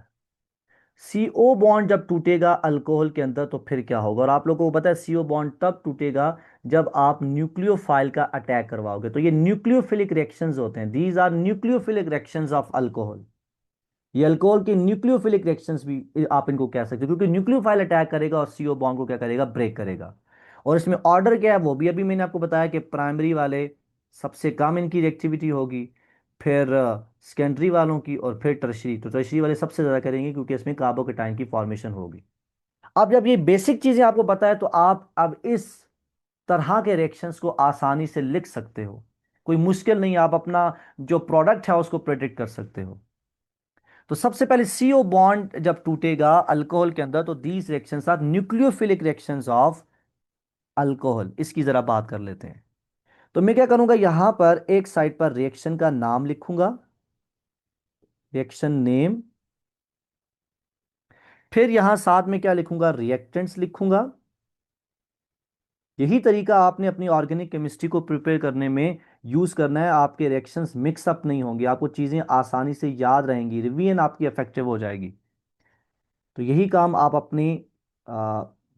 S1: C O bond जब टूटेगा अल्कोहल के अंदर तो फिर क्या होगा, और आप लोगों को पता है सीओ बॉन्ड तब टूटेगा जब आप न्यूक्लियोफाइल का अटैक करवाओगे। तो ये न्यूक्लियोफिलिक रिएक्शंस होते हैं, these are nucleophilic reactions of alcohol. ये अल्कोहल के न्यूक्लियोफिलिक रिएक्शंस भी आप इनको कह सकते हो, क्योंकि न्यूक्लियोफाइल अटैक करेगा और सीओ बॉन्ड को क्या करेगा, ब्रेक करेगा। और इसमें ऑर्डर क्या है वो भी अभी मैंने आपको बताया कि प्राइमरी वाले सबसे कम इनकी रिएक्टिविटी होगी, फिर सेकेंडरी वालों की, और फिर टर्शरी। तो टर्शरी वाले सबसे ज्यादा करेंगे क्योंकि इसमें कार्बोकेटाइन की फॉर्मेशन होगी। अब जब ये बेसिक चीजें आपको पता है तो आप अब इस तरह के रिएक्शंस को आसानी से लिख सकते हो, कोई मुश्किल नहीं, आप अपना जो प्रोडक्ट है उसको प्रेडिक्ट कर सकते हो। तो सबसे पहले सीओ बॉन्ड जब टूटेगा अल्कोहल के अंदर तो these reactions are nucleophilic reactions of alcohol, इसकी जरा बात कर लेते हैं। तो मैं क्या करूंगा, यहां पर एक साइड पर रिएक्शन का नाम लिखूंगा, रिएक्शन नेम, फिर यहां साथ में क्या लिखूंगा, रिएक्टेंट्स लिखूंगा। यही तरीका आपने अपनी ऑर्गेनिक केमिस्ट्री को प्रिपेयर करने में यूज करना है, आपके रिएक्शंस मिक्सअप नहीं होंगे, आपको चीजें आसानी से याद रहेंगी, रिवीजन आपकी इफेक्टिव हो जाएगी। तो यही काम आप अपनी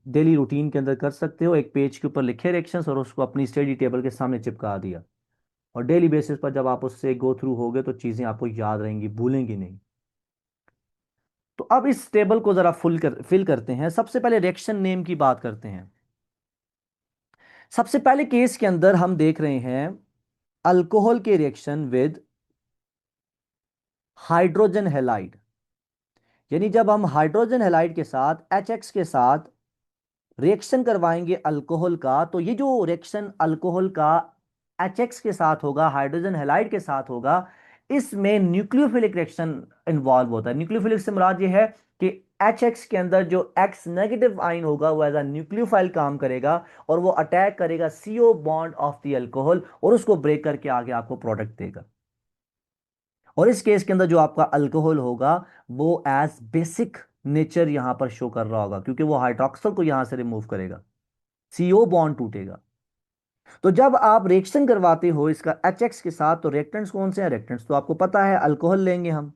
S1: डेली रूटीन के अंदर कर सकते हो, एक पेज के ऊपर लिखे रिएक्शंस और उसको अपनी स्टडी टेबल के सामने चिपका दिया, और डेली बेसिस पर जब आप उससे गो थ्रू होगे तो चीजें आपको याद रहेंगी, भूलेंगी नहीं। तो अब इस टेबल को जरा फिल करते हैं। सबसे पहले रिएक्शन नेम की बात करते हैं। सबसे पहले केस के अंदर हम देख रहे हैं अल्कोहल के रिएक्शन विद हाइड्रोजन हैलाइड, यानी जब हम हाइड्रोजन हैलाइड के साथ HX के साथ रिएक्शन करवाएंगे अल्कोहल का, तो ये जो रिएक्शन अल्कोहल का HX के साथ होगा, हाइड्रोजन हैलाइड के साथ होगा, इसमें न्यूक्लियोफिलिक रिएक्शन इन्वॉल्व होता है। न्यूक्लियोफिलिक से मुराद ये है कि HX के अंदर जो X नेगेटिव आयन होगा वो एज अ न्यूक्लियोफाइल काम करेगा और वो अटैक करेगा CO bond of the alcohol और उसको ब्रेक करके आगे आपको प्रोडक्ट देगा। और इस केस के अंदर जो आपका अल्कोहल होगा वो एज बेसिक नेचर यहां पर शो कर रहा होगा, क्योंकि वो हाइड्रोक्सल को यहां से रिमूव करेगा, CO बॉन्ड टूटेगा। तो जब आप रिएक्शन करवाते हो इसका HX के साथ, तो रिएक्टेंट्स कौन से हैं? रिएक्टेंट्स तो आपको पता है, अल्कोहल लेंगे हम।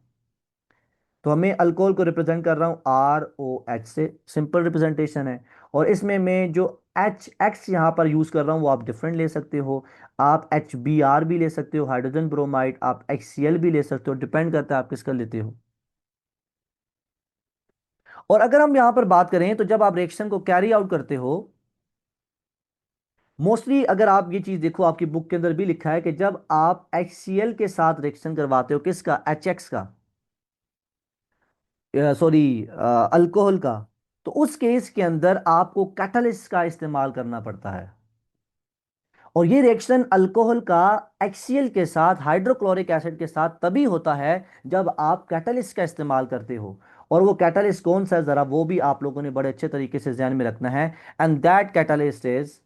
S1: तो हमें अल्कोहल को रिप्रेजेंट कर रहा हूं ROH से, सिंपल रिप्रेजेंटेशन है। और इसमें मैं जो HX यहां पर यूज कर रहा हूं वो आप डिफरेंट ले सकते हो। आप HBr भी ले सकते हो, हाइड्रोजन ब्रोमाइड, आप HCl भी ले सकते हो, डिपेंड करता है आप किसका लेते हो। और अगर हम यहां पर बात करें तो जब आप रिएक्शन को कैरी आउट करते हो, मोस्टली अगर आप ये चीज देखो आपकी बुक के अंदर भी लिखा है कि जब आप HCl के साथ रिएक्शन करवाते हो, किसका? HX का, सॉरी, अल्कोहल का, तो उस केस के अंदर आपको कैटलिस्ट का इस्तेमाल करना पड़ता है। और ये रिएक्शन अल्कोहल का HCl के साथ, हाइड्रोक्लोरिक एसिड के साथ तभी होता है जब आप कैटलिस्ट का इस्तेमाल करते हो। और वो कैटलिस्ट कौन सा है, जरा वो भी आप लोगों ने बड़े अच्छे तरीके से ध्यान में रखना है। And that catalyst is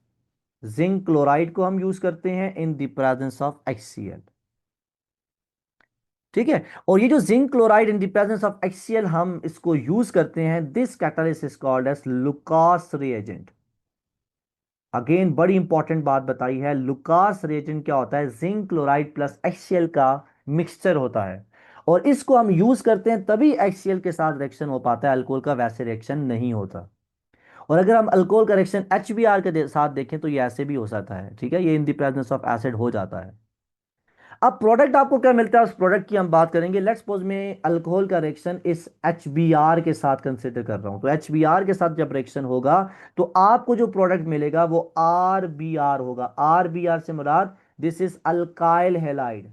S1: zinc chloride को हम यूज करते हैं in the presence of HCl। ठीक है। और ये जो zinc chloride in the presence of HCl हम इसको यूज करते हैं, this catalyst is called as Lucas reagent. Again बड़ी इंपॉर्टेंट बात बताई है, लुकास रिएजेंट क्या होता है? जिंक क्लोराइड प्लस HCl का मिक्सचर होता है। और इसको हम यूज करते हैं तभी HCl के साथ रिएक्शन हो पाता है, अल्कोहल का वैसे रिएक्शन नहीं होता। और अगर हम अल्कोहल का रिएक्शन HBr के साथ देखें तो ये ऐसे भी हो सकता है, ठीक है, ये इन द प्रेजेंस ऑफ एसिड हो जाता है। अब प्रोडक्ट आपको क्या मिलता है, उस प्रोडक्ट की हम बात करेंगे। लेट्स सपोज मैं अल्कोहल का रिएक्शन इस HBr के साथ कंसिडर कर रहा हूं, तो HBr के साथ जब रिएक्शन होगा तो आपको जो प्रोडक्ट मिलेगा वो RBr होगा। RBr से मुराद दिस इज अल्काइल हैलाइड।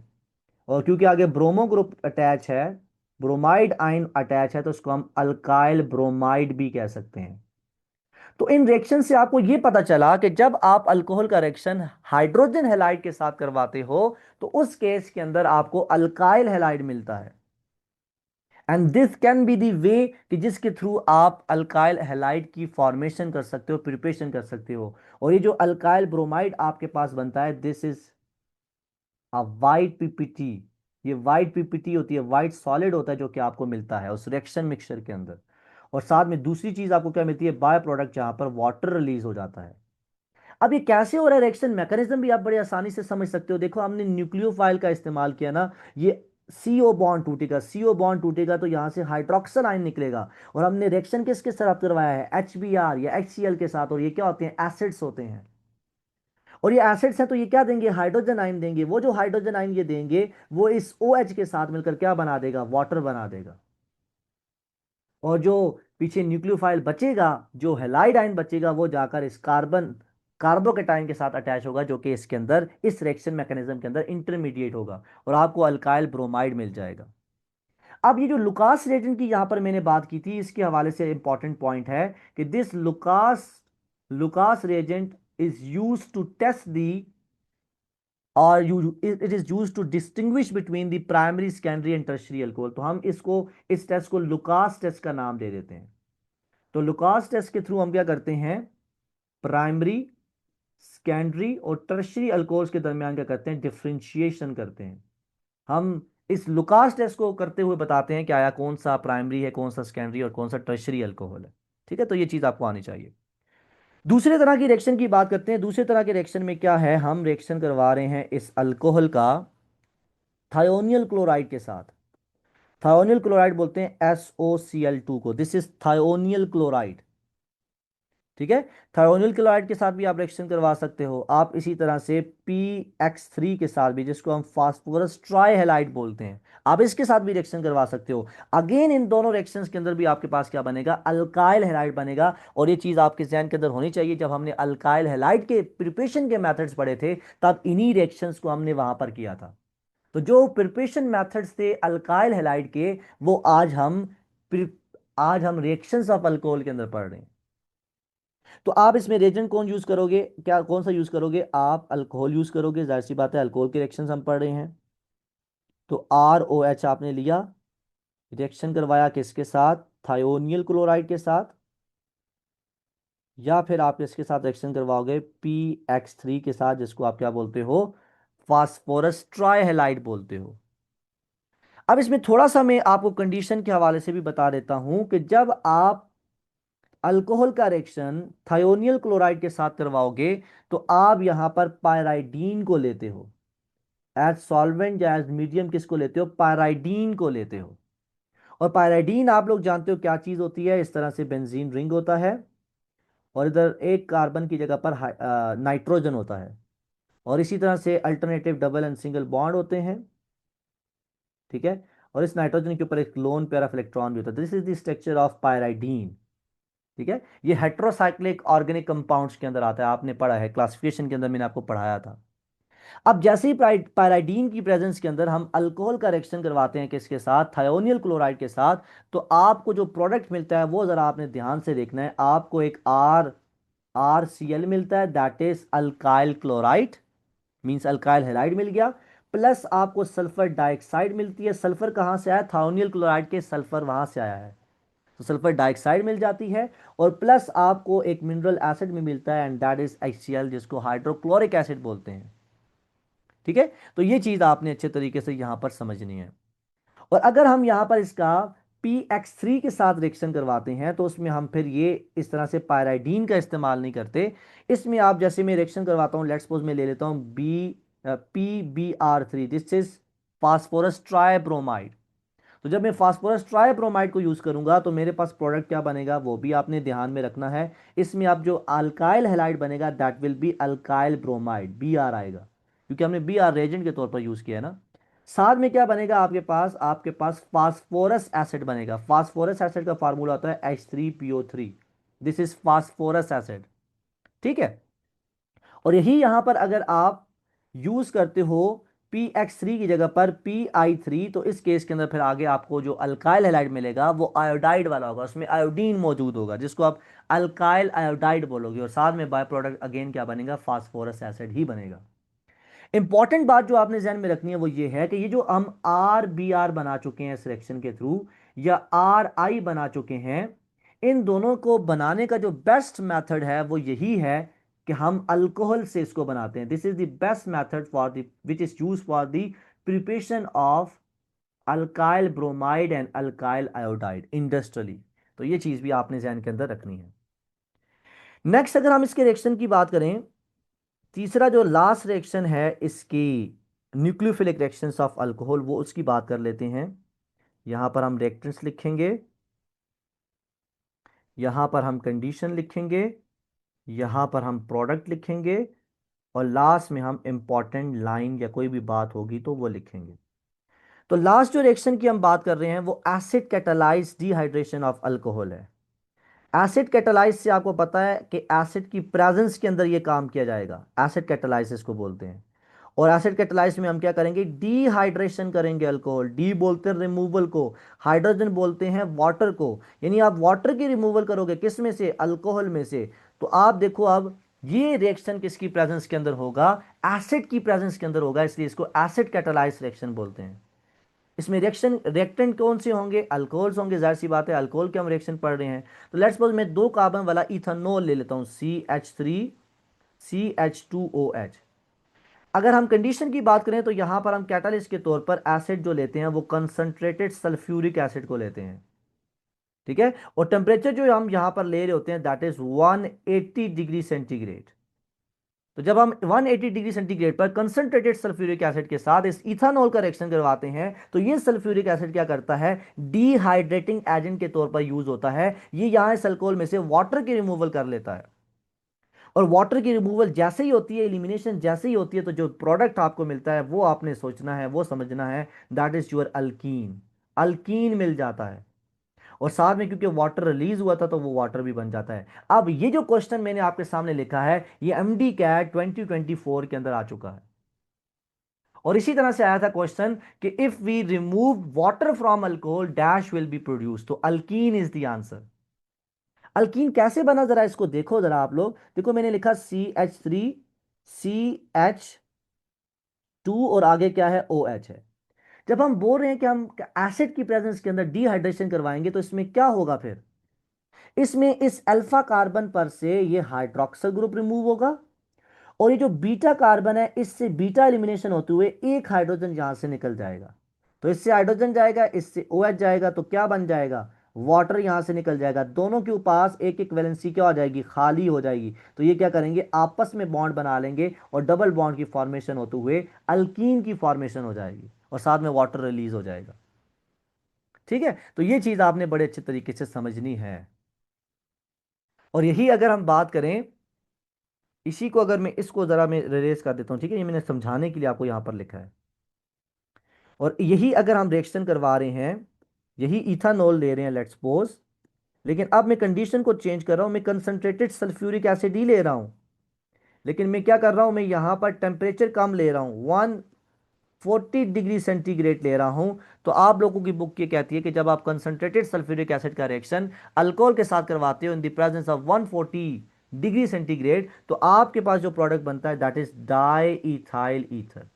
S1: और क्योंकि आगे ब्रोमो ग्रुप अटैच है, ब्रोमाइड आयन अटैच है, तो उसको हम अल्काइल ब्रोमाइड भी कह सकते हैं। तो इन रिएक्शन से आपको यह पता चला कि जब आप अल्कोहल का रिएक्शन हाइड्रोजन हैलाइड के साथ करवाते हो तो उस केस के अंदर आपको अल्काइल हैलाइड मिलता है। And this can be the way कि जिसके थ्रू आप अल्काइल हैलाइड की फॉर्मेशन कर सकते हो, प्रिपरेशन कर सकते हो। और ये जो अल्काइल ब्रोमाइड आपके पास बनता है, this is a white PPT. ये वाइट पीपीटी होती है, वाइट सॉलिड होता है जो कि आपको मिलता है उस रिएक्शन मिक्सचर के अंदर। और साथ में दूसरी चीज आपको क्या मिलती है? बाय प्रोडक्ट, जहां पर वाटर रिलीज हो जाता है। अब ये कैसे हो रहा है, रिएक्शन मैकेनिज्म भी आप बड़ी आसानी से समझ सकते हो। देखो हमने न्यूक्लियोफाइल का इस्तेमाल किया ना, ये CO बॉन्ड टूटेगा, CO बॉन्ड टूटेगा तो यहां से हाइड्रोक्सल आयन निकलेगा। और हमने रिएक्शन किसके साथ करवाया है? HBr या HCl के साथ। और ये क्या होते हैं? एसिड्स होते हैं। और ये एसिड्स हैं तो ये क्या देंगे? हाइड्रोजन आयन देंगे। वो जो हाइड्रोजन आयन ये देंगे वो इस OH के साथ मिलकर क्या बना देगा? वाटर बना देगा। और जो पीछे न्यूक्लियोफाइल बचेगा, जो हेलाइड आयन बचेगा, वो जाकर इस कार्बन कार्बोकेटाइन के साथ अटैच होगा, जो कि इसके अंदर इस रिएक्शन मैकेनिज्म के अंदर इंटरमीडिएट होगा और आपको अल्काइल ब्रोमाइड मिल जाएगा। अब ये जो लुकास रिएजेंट की यहां पर मैंने बात की थी, इसके हवाले से इंपॉर्टेंट पॉइंट है कि this Lucas Lucas reagent is use to test the, और you it is use to distinguish between the primary, secondary and tertiary alcohol. तो हम इसको, इस टेस्ट को लुकास टेस्ट का नाम दे देते हैं। तो लुकास टेस्ट के थ्रू हम क्या करते हैं? प्राइमरी, सेकेंडरी और टर्शियरी अल्कोहल्स के दरमियान क्या करते हैं? डिफरेंशिएशन करते हैं। हम इस लुकास टेस्ट को करते हुए बताते हैं कि आया कौन सा प्राइमरी है, कौन सा सेकेंडरी और कौन सा टर्शियरी अल्कोहल है। ठीक है, तो ये चीज आपको आनी चाहिए। दूसरे तरह की रिएक्शन की बात करते हैं। दूसरे तरह के रिएक्शन में क्या है? हम रिएक्शन करवा रहे हैं इस अल्कोहल का थायोनियल क्लोराइड के साथ। थायोनियल क्लोराइड बोलते हैं SOCl2 को, दिस इज थायोनियल क्लोराइड। ठीक है, थायोनिल क्लोराइड के साथ भी आप रिएक्शन करवा सकते हो। आप इसी तरह से PX3 के साथ भी, जिसको हम फास्फोरस ट्राइहैलाइड बोलते हैं, आप इसके साथ भी रिएक्शन करवा सकते हो। अगेन इन दोनों रिएक्शंस के अंदर भी आपके पास क्या बनेगा? अल्काइल हैलाइड बनेगा। और ये चीज आपके ध्यान के अंदर होनी चाहिए, जब हमने अल्काइल हैलाइड के प्रिपरेशन के मेथड्स पढ़े थे तब इन्हीं रिएक्शंस को हमने वहां पर किया था। तो जो प्रिपरेशन मेथड्स थे अल्काइल हैलाइड के, वो आज हम आज हम रिएक्शंस ऑफ अल्कोहल के अंदर पढ़ रहे हैं। तो आप इसमें रेजेंट कौन यूज करोगे, क्या कौन सा यूज करोगे, आप अल्कोहल यूज करोगे, जाहिर सी बात है अल्कोहल के रिएक्शंस हम पढ़ रहे हैं। तो ROH आपने लिया, रिएक्शन करवाया किसके साथ, थायोनियल क्लोराइड के साथ, या फिर आप इसके साथ रिएक्शन करवाओगे PX3 के साथ, जिसको आप क्या बोलते हो, फास्फोरस ट्राइहैलाइड बोलते हो। अब इसमें थोड़ा सा मैं आपको कंडीशन के हवाले से भी बता देता हूं कि जब आप अल्कोहल का रिएक्शन थायोनियल क्लोराइड के साथ करवाओगे तो आप यहां पर पायराइडीन को लेते हो एज सॉल्वेंट या एज मीडियम, किसको लेते हो, पायराइडीन को लेते हो। और पायराइडीन आप लोग जानते हो क्या चीज होती है, इस तरह से बेंजीन रिंग होता है और इधर एक कार्बन की जगह पर नाइट्रोजन होता है, और इसी तरह से alternative double and single bond होते हैं, ठीक है। और इस नाइट्रोजन के ऊपर एक लोन पेयर ऑफ इलेक्ट्रॉन भी होता है। This is the structure of pyridine, ठीक है। ये हेट्रोसाइक्लिक ऑर्गेनिक कंपाउंड्स के अंदर आता है, आपने पढ़ा है क्लासिफिकेशन के अंदर, मैंने आपको पढ़ाया था। अब जैसे ही पायराइडीन की प्रेजेंस के अंदर हम अल्कोहल का रिएक्शन करवाते हैं किसके साथ, थायोनियल क्लोराइड के साथ, तो आपको जो प्रोडक्ट मिलता है वो जरा आपने ध्यान से देखना है। आपको एक RCl मिलता है, that is alkyl chloride, means alkyl halide मिल गया। प्लस आपको सल्फर डाइऑक्साइड मिलती है। सल्फर कहां से आया, थायोनियल क्लोराइड के सल्फर वहां से आया है, तो सल्फर डाइऑक्साइड मिल जाती है। और प्लस आपको एक मिनरल एसिड में मिलता है एंड दैट इज HCl, जिसको हाइड्रोक्लोरिक एसिड बोलते हैं, ठीक है। तो ये चीज आपने अच्छे तरीके से यहां पर समझनी है। और अगर हम यहां पर इसका PX3 के साथ रिएक्शन करवाते हैं तो उसमें हम फिर ये इस तरह से पायराइडीन का इस्तेमाल नहीं करते। इसमें आप जैसे मैं रिएक्शन करवाता हूं, लेट्स सपोज मैं ले लेता हूं PBr3, this is phosphorus tribromide. तो जब मैं फास्फोरस ट्राइब्रोमाइड को यूज करूंगा तो मेरे पास प्रोडक्ट क्या बनेगा, वो भी आपने ध्यान में रखना है। इसमें आप जो अल्काइल हैलाइड बनेगा that will be alkyl bromide, Br आएगा, क्योंकि हमने Br रेजेंट के तौर पर यूज किया है ना। साथ में क्या बनेगा आपके पास फास्फोरस एसिड बनेगा। फास्फोरस एसिड का फार्मूला होता है H3PO3, this is phosphorus acid, ठीक है। और यही यहां पर अगर आप यूज करते हो PX3 की जगह पर PI3, तो इस केस के अंदर फिर आगे आपको जो अल्काइल हैलाइड मिलेगा वो आयोडाइड वाला होगा, उसमें आयोडीन मौजूद होगा, जिसको आप अल्काइल आयोडाइड बोलोगे। और साथ में बाय प्रोडक्ट अगेन क्या बनेगा, फास्फोरस एसिड ही बनेगा। इंपॉर्टेंट बात जो आपने ध्यान में रखनी है वो ये है कि ये जो हम RBr बना चुके हैं सिलेक्शन के थ्रू, या RI बना चुके हैं, इन दोनों को बनाने का जो बेस्ट मेथड है वो यही है कि हम अल्कोहल से इसको बनाते हैं। This is the best method for the which is use for the preparation of alkyl bromide and alkyl iodide industrially. तो ये चीज भी आपने ध्यान के अंदर रखनी है। नेक्स्ट अगर हम इसके रिएक्शन की बात करें, तीसरा जो लास्ट रिएक्शन है इसकी, न्यूक्लियोफिलिक रिएक्शंस ऑफ अल्कोहल, वो उसकी बात कर लेते हैं। यहां पर हम रिएक्टेंट्स लिखेंगे, यहां पर हम कंडीशन लिखेंगे, यहां पर हम प्रोडक्ट लिखेंगे, और लास्ट में हम इंपॉर्टेंट लाइन या कोई भी बात होगी तो वो लिखेंगे। तो लास्ट जो रिएक्शन की हम बात कर रहे हैं वो acid catalyse dehydration of alcohol है। एसिड कैटालाइज से आपको पता है कि एसिड की प्रेजेंस के अंदर ये काम किया जाएगा, एसिड कैटालाइसिस को बोलते हैं। और एसिड कैटालाइज में हम क्या करेंगे, डिहाइड्रेशन करेंगे अल्कोहल। डी बोलते हैं रिमूवल को, हाइड्रोजन बोलते हैं वाटर को। यानी आप वाटर की रिमूवल करोगे, किस में से, अल्कोहल में से। तो आप देखो अब ये रिएक्शन किसकी प्रेजेंस के अंदर होगा, एसिड की प्रेजेंस के अंदर होगा, इसलिए इसको एसिड कैटालाइज रिएक्शन बोलते हैं। इसमें रिएक्शन रिएक्टेंट कौन से होंगे, अल्कोहल्स होंगे, जाहिर सी बात है अल्कोहल के हम रिएक्शन पढ़ रहे हैं। तो लेट्स सपोज मैं 2 कार्बन वाला इथेनॉल ले लेता हूं, CH3CH2OH। अगर हम कंडीशन की बात करें तो यहां पर हम कैटालिस्ट के तौर पर एसिड जो लेते हैं वो कंसंट्रेटेड सल्फ्यूरिक एसिड को लेते हैं, ठीक है। और टेम्परेचर जो हम यहां पर ले रहे होते हैं दैट इज 180 डिग्री सेंटीग्रेड। तो जब हम 180 डिग्री सेंटीग्रेड पर कंसंट्रेटेड सल्फ्यूरिक एसिड के साथ इस इथानॉल का रिएक्शन करवाते हैं तो ये सल्फ्यूरिक एसिड क्या करता है, डिहाइड्रेटिंग एजेंट के तौर पर यूज होता है। ये यहां इस अल्कोहल में से वाटर की रिमूवल कर लेता है। और वाटर की रिमूवल जैसे ही होती है, एलिमिनेशन जैसे ही होती है, तो जो प्रोडक्ट आपको मिलता है वो आपने सोचना है, वो समझना है, that is your alkene. Alkene मिल जाता है। और साथ में क्योंकि वाटर रिलीज हुआ था तो वो वाटर भी बन जाता है। अब ये जो क्वेश्चन मैंने आपके सामने लिखा है ये MD कैट 2024 के अंदर आ चुका है। और इसी तरह से आया था क्वेश्चन कि if we remove water from alcohol dash will be produce, तो alkene is the answer. Alkene कैसे बना, जरा इसको देखो, जरा आप लोग देखो, मैंने लिखा CH3, CH2 और आगे क्या है, OH है। जब हम बोल रहे हैं कि हम एसिड की प्रेजेंस के अंदर डिहाइड्रेशन करवाएंगे तो इसमें क्या होगा फिर, इसमें इस अल्फा कार्बन पर से ये हाइड्रोक्सिल ग्रुप रिमूव होगा, और ये जो बीटा कार्बन है इससे बीटा एलिमिनेशन होते हुए एक हाइड्रोजन यहां से निकल जाएगा। तो इससे हाइड्रोजन जाएगा, इससे OH जाएगा, तो क्या बन जाएगा, वाटर यहां से निकल जाएगा। दोनों के पास एक एक वैलेंसी क्या हो जाएगी, खाली हो जाएगी। तो ये क्या करेंगे, आपस में बॉन्ड बना लेंगे और डबल बॉन्ड की फॉर्मेशन होते हुए अल्कीन की फॉर्मेशन हो जाएगी और साथ में वाटर रिलीज हो जाएगा। ठीक है, तो ये चीज आपने बड़े अच्छे तरीके से समझनी है। और यही अगर हम बात करें, इसी को अगर मैं इसको जरा मैं रिलेज कर देता हूं, ठीक है, ये मैंने समझाने के लिए आपको यहां पर लिखा है। और यही अगर हम रिएक्शन करवा रहे हैं, यही इथानॉल ले रहे हैं लेट्स सपोज, लेकिन अब मैं कंडीशन को चेंज कर रहा हूं, मैं कंसंट्रेटेड सल्फ्यूरिक एसिड ही ले रहा हूं, लेकिन मैं क्या कर रहा हूं, मैं यहां पर टेम्परेचर कम ले रहा हूं, 140 डिग्री सेंटीग्रेड ले रहा हूं। तो आप लोगों की बुक ये कहती है कि जब आप कंसंट्रेटेड सल्फ्यूरिक एसिड का रिएक्शन अल्कोहल के साथ करवाते हो इन the presence of 140 degree centigrade, तो आपके पास जो प्रोडक्ट बनता है that is di ethyl ether.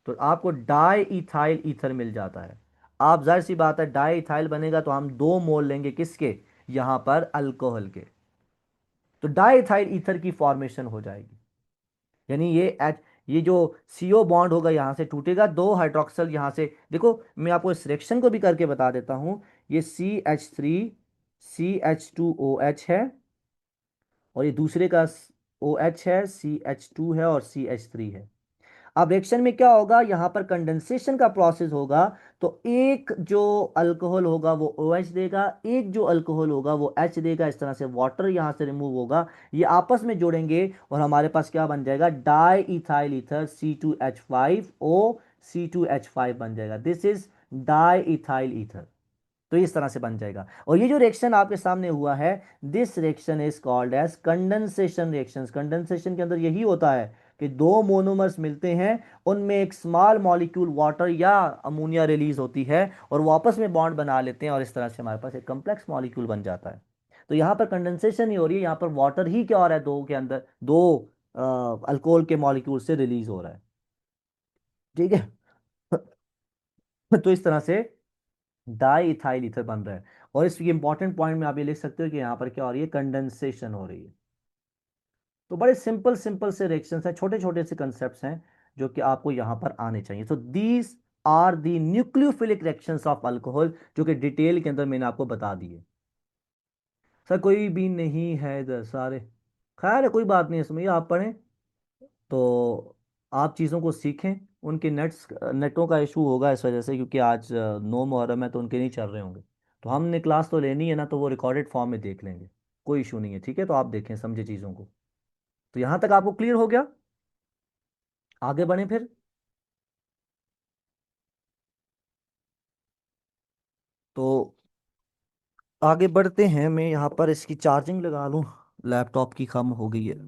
S1: तो आपको डाई इथाइल ईथर मिल जाता है। आप जाहिर सी बात है डाई इथाइल बनेगा तो हम 2 मोल लेंगे किसके, यहां पर अल्कोहल के, तो डाई इथाइल ईथर की फॉर्मेशन हो जाएगी। यानी ये जो CO बॉन्ड होगा यहां से टूटेगा, 2 हाइड्रोक्सल यहां से, देखो मैं आपको इस रिएक्शन को भी करके बता देता हूं। ये CH3 CH2OH है, और ये दूसरे का OH है, CH2 है और CH3 है। अब रिएक्शन में क्या होगा, यहां पर कंडेंसेशन का प्रोसेस होगा, तो एक जो अल्कोहल होगा वो OH देगा, एक जो अल्कोहल होगा वो H देगा, इस तरह से वाटर यहां से रिमूव होगा, ये आपस में जोड़ेंगे और हमारे पास क्या बन जाएगा, di ethyl ether C2H5O C2H5 बन जाएगा। This is di ethyl ether. तो इस तरह से बन जाएगा। और ये जो रिएक्शन आपके सामने हुआ है, this reaction is called as condensation reactions. Condensation के अंदर यही होता है कि 2 मोनोमर्स मिलते हैं, उनमें एक स्मॉल मॉलिक्यूल वाटर या अमोनिया रिलीज होती है और वो आपस में बॉन्ड बना लेते हैं और इस तरह से हमारे पास एक कम्प्लेक्स मॉलिक्यूल बन जाता है। तो यहाँ पर कंडेंसेशन ही हो रही है, यहाँ पर वाटर ही क्या हो रहा है, दो के अंदर दो अल्कोहल के मॉलिक्यूल से रिलीज हो रहा है। ठीक है। तो इस तरह से डाई इथाइल ईथर बन रहा है। और इस इंपॉर्टेंट पॉइंट में आप ये लिख सकते हो कि यहां पर क्या हो रही है, कंडेंसेशन हो रही है। तो बड़े सिंपल सिंपल से रिएक्शंस हैं, छोटे छोटे से कंसेप्ट्स हैं जो कि आपको यहां पर आने चाहिए। तो these are the nucleophilic reactions of alcohol, जो कि डिटेल के अंदर मैंने आपको बता दिए। सर कोई भी नहीं है इधर सारे, खैर है, कोई बात नहीं है, इसमें आप पढ़ें तो आप चीज़ों को सीखें। उनके नेटों का इशू होगा इस वजह से, क्योंकि आज 9 मुहर्रम है तो उनके नहीं चल रहे होंगे। तो हमने क्लास तो लेनी है ना, तो वो रिकॉर्डेड फॉर्म में देख लेंगे, कोई इशू नहीं है। ठीक है, तो आप देखें, समझे चीज़ों को। तो यहाँ तक आपको क्लियर हो गया, आगे बढ़ें फिर। तो आगे बढ़ते हैं, मैं यहाँ पर इसकी चार्जिंग लगा लूँ, लैपटॉप की कम हो गई है।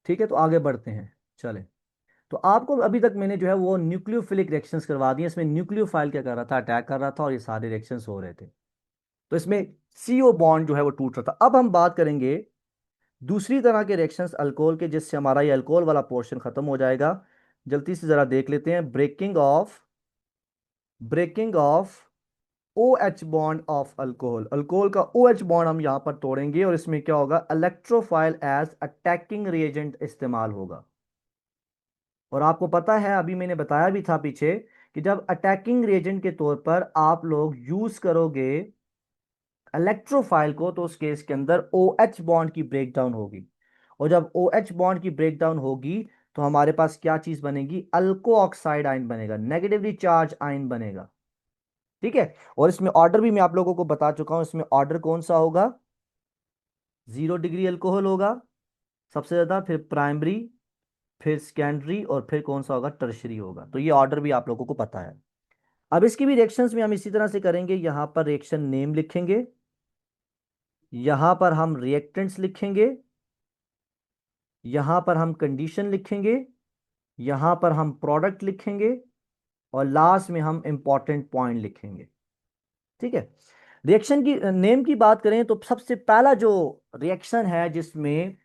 S1: ठीक है, तो आगे बढ़ते हैं, चलें। तो आपको अभी तक मैंने जो है वो न्यूक्लियोफिलिक रिएक्शंस करवा दिए। इसमें न्यूक्लियोफाइल क्या कर रहा था, अटैक कर रहा था और ये सारे रिएक्शंस हो रहे थे। तो इसमें CO बॉन्ड जो है वो टूट रहा था। अब हम बात करेंगे दूसरी तरह के रिएक्शंस अल्कोहल के, जिससे हमारा ये अल्कोहल वाला पोर्शन खत्म हो जाएगा। जल्दी से जरा देख लेते हैं, breaking of OH bond of alcohol. Alcohol का OH बॉन्ड हम यहां पर तोड़ेंगे और इसमें क्या होगा, इलेक्ट्रोफाइल एज अटैकिंग रिएजेंट इस्तेमाल होगा। और आपको पता है, अभी मैंने बताया भी था पीछे, कि जब अटैकिंग रिएजेंट के तौर पर आप लोग यूज करोगे इलेक्ट्रोफाइल को, तो उस केस के अंदर OH बॉन्ड की ब्रेकडाउन होगी। और जब OH बॉन्ड की ब्रेकडाउन होगी तो हमारे पास क्या चीज बनेगी, अल्को ऑक्साइड आयन बनेगा, नेगेटिवली चार्ज आयन बनेगा। ठीक है, और इसमें ऑर्डर भी मैं आप लोगों को बता चुका हूं, इसमें ऑर्डर कौन सा होगा, 0 डिग्री अल्कोहल होगा सबसे ज्यादा, फिर प्राइमरी, फिर सेकेंडरी और फिर कौन सा होगा, टर्शरी होगा। तो ये ऑर्डर भी आप लोगों को पता है। अब इसकी भी रिएक्शंस में हम इसी तरह से करेंगे, यहां पर रिएक्शन नेम लिखेंगे, यहां पर हम रिएक्टेंट्स लिखेंगे, यहां पर हम कंडीशन लिखेंगे, यहां पर हम प्रोडक्ट लिखेंगे, और लास्ट में हम इंपॉर्टेंट पॉइंट लिखेंगे। ठीक है। रिएक्शन की नेम की बात करें तो सबसे पहला जो रिएक्शन है जिसमें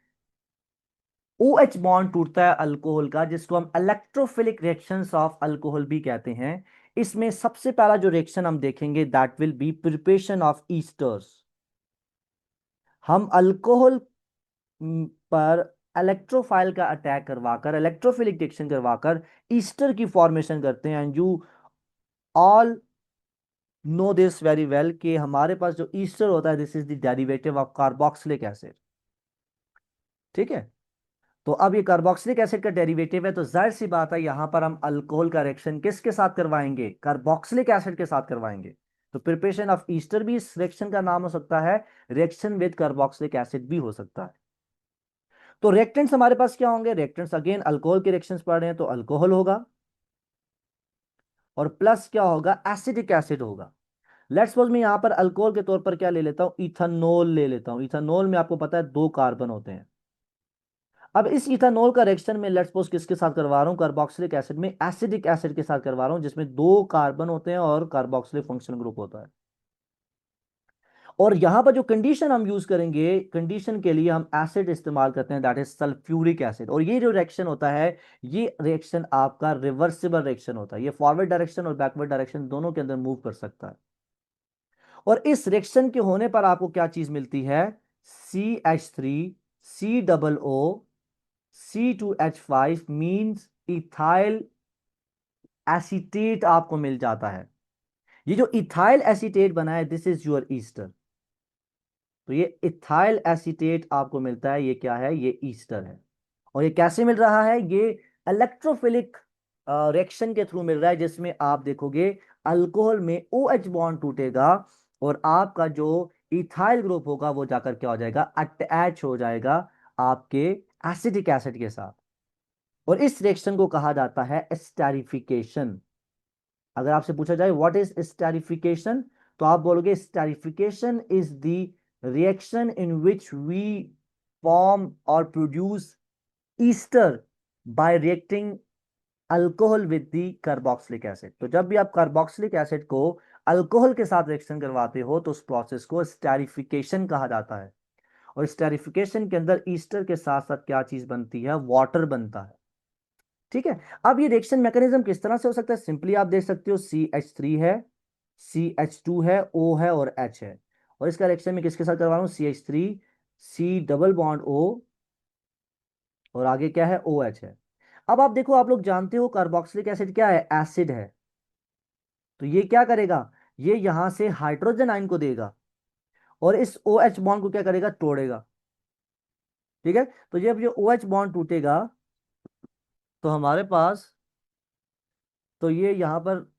S1: ओ एच बॉन्ड टूटता है अल्कोहल का, जिसको हम इलेक्ट्रोफिलिक रिएक्शंस ऑफ अल्कोहल भी कहते हैं, इसमें सबसे पहला जो रिएक्शन हम देखेंगे that will be preparation of esters. हम अल्कोहल पर इलेक्ट्रोफाइल का अटैक करवाकर, इलेक्ट्रोफिलिक रिएक्शन करवाकर ईस्टर की फॉर्मेशन करते हैं। And you all know this very well कि हमारे पास जो ईस्टर होता है this is the derivative of carboxylic acid. ठीक है। तो अब ये कार्बोक्सिलिक एसिड का डेरिवेटिव है, तो जाहिर सी बात है यहां पर हम अल्कोहल का रिएक्शन किसके साथ करवाएंगे, कार्बोक्सिलिक एसिड के साथ करवाएंगे। तो प्रिपरेशन ऑफ ईस्टर भी इस रिएक्शन का नाम हो सकता है, रिएक्शन विद कार्बोक्सिलिक एसिड भी हो सकता है। तो रिएक्टेंट्स हमारे पास क्या होंगे, रिएक्टेंट्स अगेन अल्कोहल के रिएक्शंस पढ़ रहे हैं तो अल्कोहल होगा, और प्लस क्या होगा, एसिडिक एसिड होगा। लेट्स सपोज मैं यहां पर अल्कोहल के तौर पर क्या ले लेता हूं, इथानोल ले लेता हूं। इथानोल में आपको पता है 2 कार्बन होते हैं। अब इस इथानोल का रिएक्शन में लेट्स सपोज किसके साथ करवा रहा हूं, कार्बोक्सिलिक एसिड में एसिडिक एसिड के साथ करवा रहा हूं, जिसमें 2 कार्बन होते हैं और कार्बोक्सिलिक फंक्शनल ग्रुप होता है। और यहां पर जो कंडीशन हम यूज करेंगे, कंडीशन के लिए हम एसिड इस्तेमाल करते हैं दैट इज सल्फ्यूरिक एसिड। और ये जो रिएक्शन होता है, ये रिएक्शन आपका रिवर्सिबल रिएक्शन होता है, ये फॉरवर्ड डायरेक्शन और बैकवर्ड डायरेक्शन दोनों के अंदर मूव कर सकता है। और इस रिएक्शन के होने पर आपको क्या चीज मिलती है, CH3 COO C2H5 means ethyl acetate आपको मिल जाता है। ये जो इथाइल एसीटेट बना है दिस इज योर ईस्टर। तो ये इथाइल एसीटेट आपको मिलता है, ये क्या है, ये ईस्टर है। और ये कैसे मिल रहा है, ये इलेक्ट्रोफिलिक रिएक्शन के थ्रू मिल रहा है, जिसमें आप देखोगे अल्कोहल में OH बॉन्ड टूटेगा और आपका जो इथाइल ग्रुप होगा वो जाकर क्या हो जाएगा, अटैच हो जाएगा आपके एसिडिक एसिड के साथ। और इस रिएक्शन को कहा जाता है एस्टेरिफिकेशन। अगर आपसे पूछा जाए व्हाट इज एस्टेरिफिकेशन, तो आप बोलोगे esterification is the reaction in which we form or produce ester by reacting alcohol with the carboxylic acid. तो जब भी आप कार्बोक्सिलिक एसिड को अल्कोहल के साथ रिएक्शन करवाते हो तो उस प्रोसेस को स्टेरिफिकेशन कहा जाता है। और स्टेरिफिकेशन के अंदर ईस्टर के साथ साथ क्या चीज बनती है, वाटर बनता है। ठीक है। अब ये रिएक्शन मैकेनिज्म किस तरह से हो सकता है, सिंपली आप देख सकते हो CH3 है, CH2 है, O है और H है। और इसका रिएक्शन में किसके साथ करवा रहा हूं, CH3 C double bond O, और आगे क्या है, OH है। अब आप देखो, आप लोग जानते हो कार्बोक्सिलिक एसिड क्या है, एसिड है। तो ये क्या करेगा, ये यहां से हाइड्रोजन आयन को देगा और इस OH बॉन्ड को क्या करेगा, तोड़ेगा। ठीक है। तो जब ये OH बॉन्ड टूटेगा तो हमारे पास, तो ये यहां पर